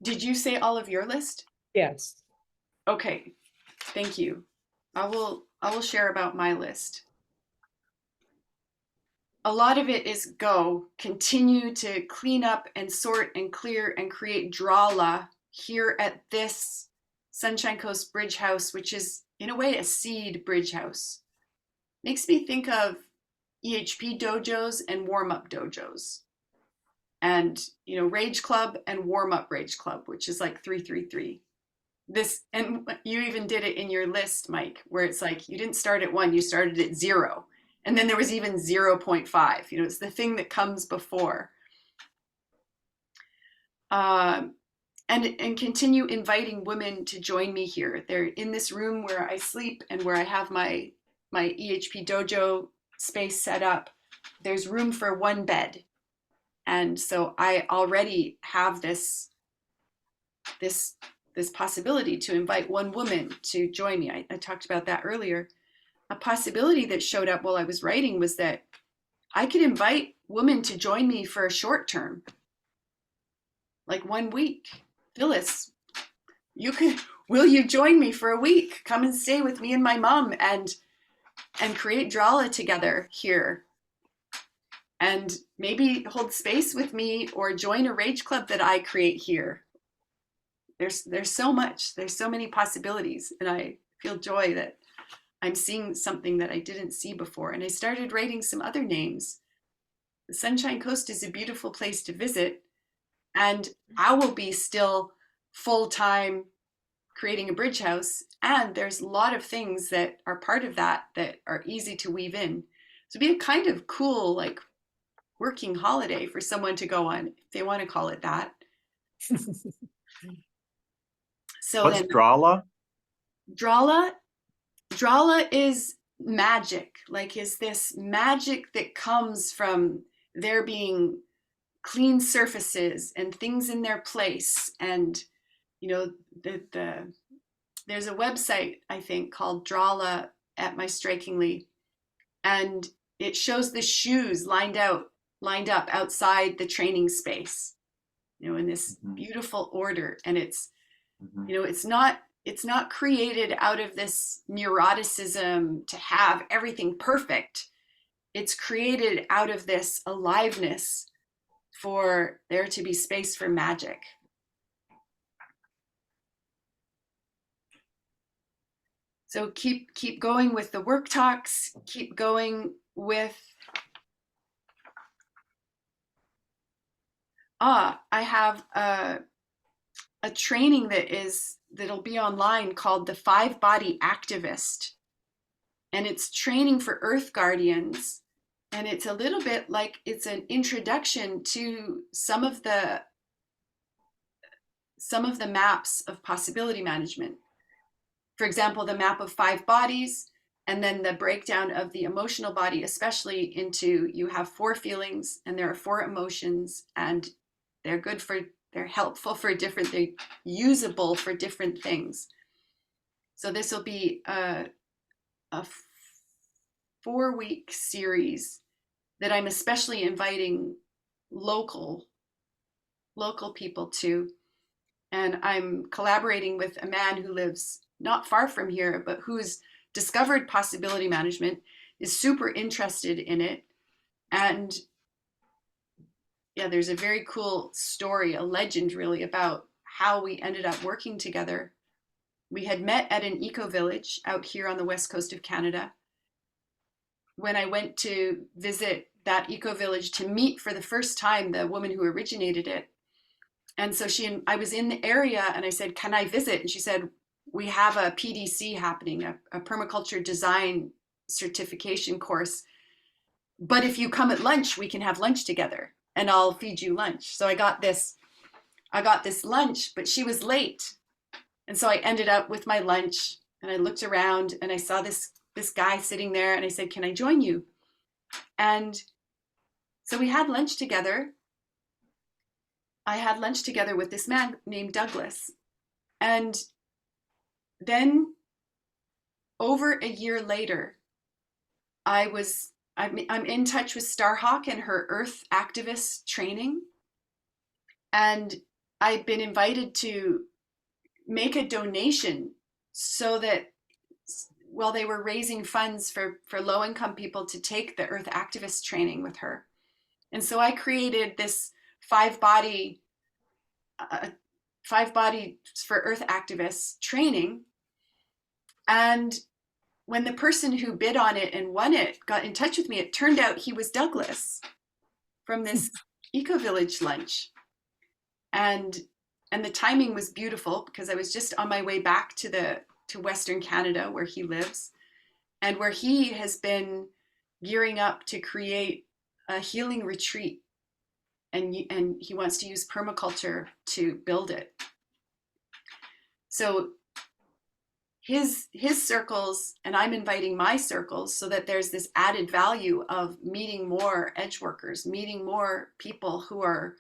Did you say all of your list? Yes. Okay, thank you. I will share about my list. A lot of it is continue to clean up and sort and clear and create Drala here at this Sunshine Coast Bridge House, which is in a way a seed bridge house. Makes me think of EHP dojos and warm-up dojos. And, Rage Club and Warm-Up Rage Club, which is like 333. This, and you even did it in your list, Mike, where it's like, you didn't start at 1, you started at 0. And then there was even 0.5. It's the thing that comes before. And continue inviting women to join me here. They're in this room where I sleep and where I have my EHP dojo space set up. There's room for one bed. And so I already have this possibility to invite one woman to join me. I talked about that earlier. A possibility that showed up while I was writing was that I could invite women to join me for a short term, like 1 week. Phyllis, will you join me for a week? Come and stay with me and my mom and create Drala together here. And maybe hold space with me or join a rage club that I create here. There's so much, there's so many possibilities, and I feel joy that I'm seeing something that I didn't see before. And I started writing some other names. The Sunshine Coast is a beautiful place to visit, and I will be still full-time creating a bridge house. And there's a lot of things that are part of that are easy to weave in. So it'd be a kind of cool, like, working holiday for someone to go on, if they want to call it that. So What's then Drala? Drala is magic, is this magic that comes from there being clean surfaces and things in their place, and the there's a website, I think, called Drawla at My Strikingly, and it shows the shoes lined up outside the training space, in this beautiful order. And it's, it's not created out of this neuroticism to have everything perfect. It's created out of this aliveness for there to be space for magic. So keep going with the work talks, keep going with, I have a training that'll be online called the 5-Body Activist. And it's training for Earth Guardians. And it's a little bit like it's an introduction to some of the maps of possibility management. For example, the map of 5 bodies, and then the breakdown of the emotional body, especially into, you have 4 feelings and there are 4 emotions, and they're helpful for different, they're usable for different things. So this will be a 4-week series that I'm especially inviting local people to. And I'm collaborating with a man who lives not far from here, but who's discovered possibility management, is super interested in it. And yeah, there's a very cool story, a legend really, about how we ended up working together. We had met at an eco-village out here on the west coast of Canada. When I went to visit that eco-village to meet for the first time the woman who originated it. And so I was in the area and I said, can I visit? And she said, we have a PDC happening, a permaculture design certification course. But if you come at lunch, we can have lunch together and I'll feed you lunch. So I got this lunch, but she was late. And so I ended up with my lunch and I looked around and I saw this guy sitting there and I said, can I join you? And so we had lunch together. I had lunch together with this man named Douglas. And then over a year later, I'm in touch with Starhawk and her Earth activist training. And I've been invited to make a donation so that while they were raising funds for low-income people to take the Earth activist training with her. And so I created this 5-body for Earth activists training. And when the person who bid on it and won it got in touch with me, it turned out he was Douglas from this eco-village lunch. And the timing was beautiful because I was just on my way back to Western Canada where he lives and where he has been gearing up to create a healing retreat. And he wants to use permaculture to build it. So his circles, and I'm inviting my circles so that there's this added value of meeting more edge workers, meeting more people who are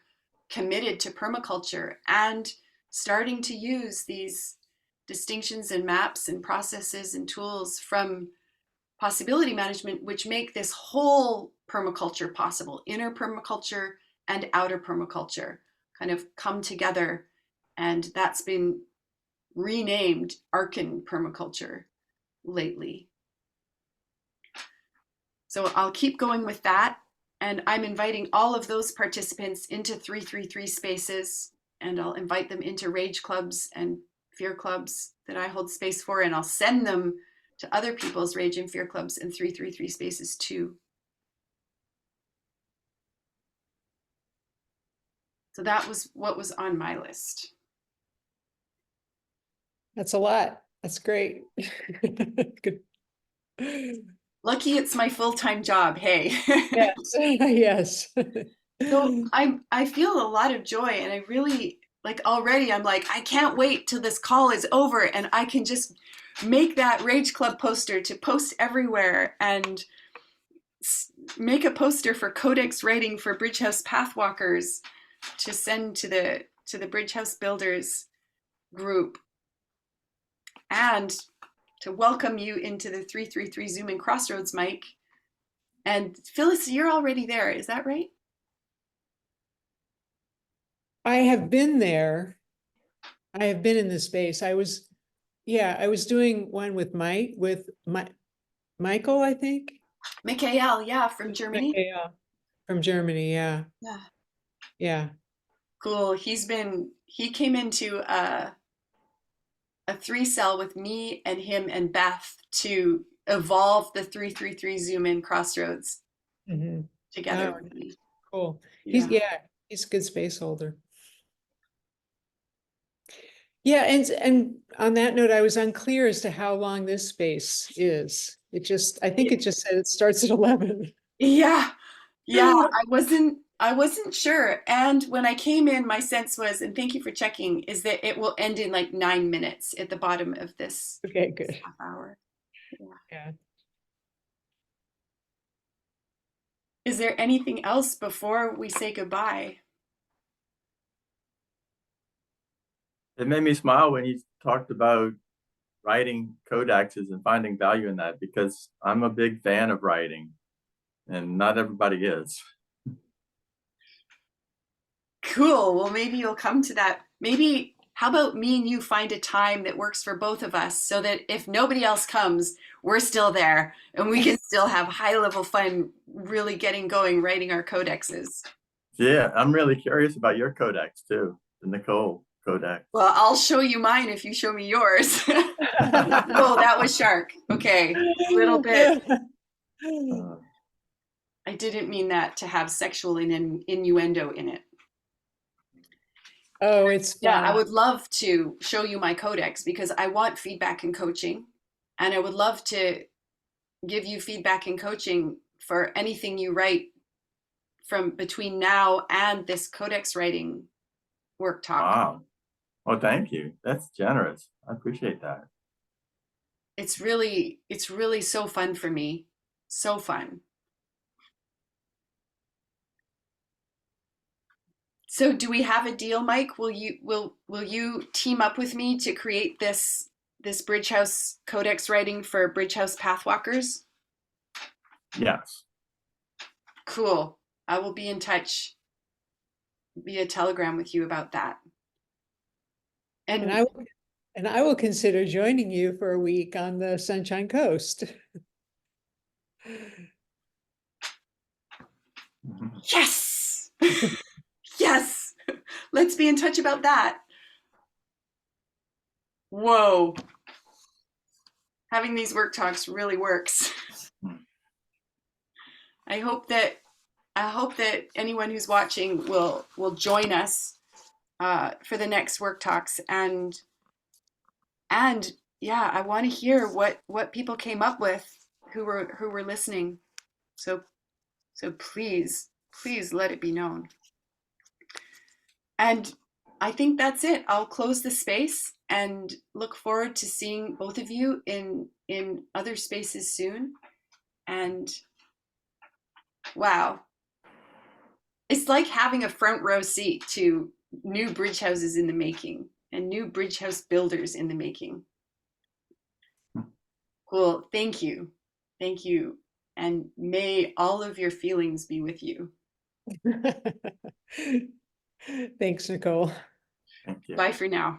committed to permaculture and starting to use these distinctions and maps and processes and tools from possibility management, which make this whole permaculture possible, inner permaculture and outer permaculture kind of come together. And that's been renamed Arkan permaculture lately. So I'll keep going with that. And I'm inviting all of those participants into 333 spaces, and I'll invite them into rage clubs and fear clubs that I hold space for, and I'll send them to other people's rage and fear clubs and 333 spaces too. So that was what was on my list. That's a lot. That's great. Good. Lucky it's my full-time job, hey. Yes. Yes. So I feel a lot of joy, and I really, like, already I'm like, I can't wait till this call is over and I can just make that Rage Club poster to post everywhere and make a poster for Codex writing for Bridge House Pathwalkers to send to the Bridge House Builders group. and to welcome you into the 333 Zoom in Crossroads, Mike. And Phyllis, you're already there. Is that right? I have been there. I have been in this space. I was doing one with Michael, I think. Michael, yeah, from Germany. Yeah, from Germany. Yeah, Yeah. yeah. Cool. He came into a 3-cell with me and him and Beth to evolve the 333 Zoom in Crossroads Mm-hmm. together Oh, with me. cool. Yeah. He's a good space holder. Yeah, and on that note, I was unclear as to how long this space is. I think it just said it starts at 11. Yeah. Yeah, I wasn't sure. And when I came in, my sense was, and thank you for checking, is that it will end in like 9 minutes at the bottom of this Okay, good. half hour. Yeah. Yeah. Is there anything else before we say goodbye? It made me smile when you talked about writing codexes and finding value in that, because I'm a big fan of writing and not everybody is. Cool. Well, maybe you'll come to that. Maybe, how about me and you find a time that works for both of us so that if nobody else comes, we're still there and we can still have high level fun, really getting going, writing our codexes. Yeah, I'm really curious about your codex too, the Nicole codex. Well, I'll show you mine if you show me yours. Oh, that was shark. Okay. A little bit. I didn't mean that to have sexual innuendo in it. Oh, it's Yeah, I fun. would love to show you my codex because I want feedback and coaching. And I would love to give you feedback and coaching for anything you write from between now and this codex writing work talk. Wow. Oh, thank you. That's generous. I appreciate that. It's really so fun for me. So fun. So do we have a deal, Mike? Will you team up with me to create this Bridge House codex writing for Bridge House Pathwalkers? Yes. Cool. I will be in touch via Telegram with you about that. And And I will consider joining you for a week on the Sunshine Coast. yes, yes, let's be in touch about that. Whoa. Having these work talks really works. I hope that anyone who's watching will join us for the next work talks, and yeah, I want to hear what people came up with who were listening. So please let it be known. And I think that's it. I'll close the space and look forward to seeing both of you in other spaces soon. And wow, it's like having a front row seat to new bridge houses in the making and new bridge house builders in the making. Cool. Thank you. Thank you. And may all of your feelings be with you. Thanks, Nicole. Thank you. Bye for now.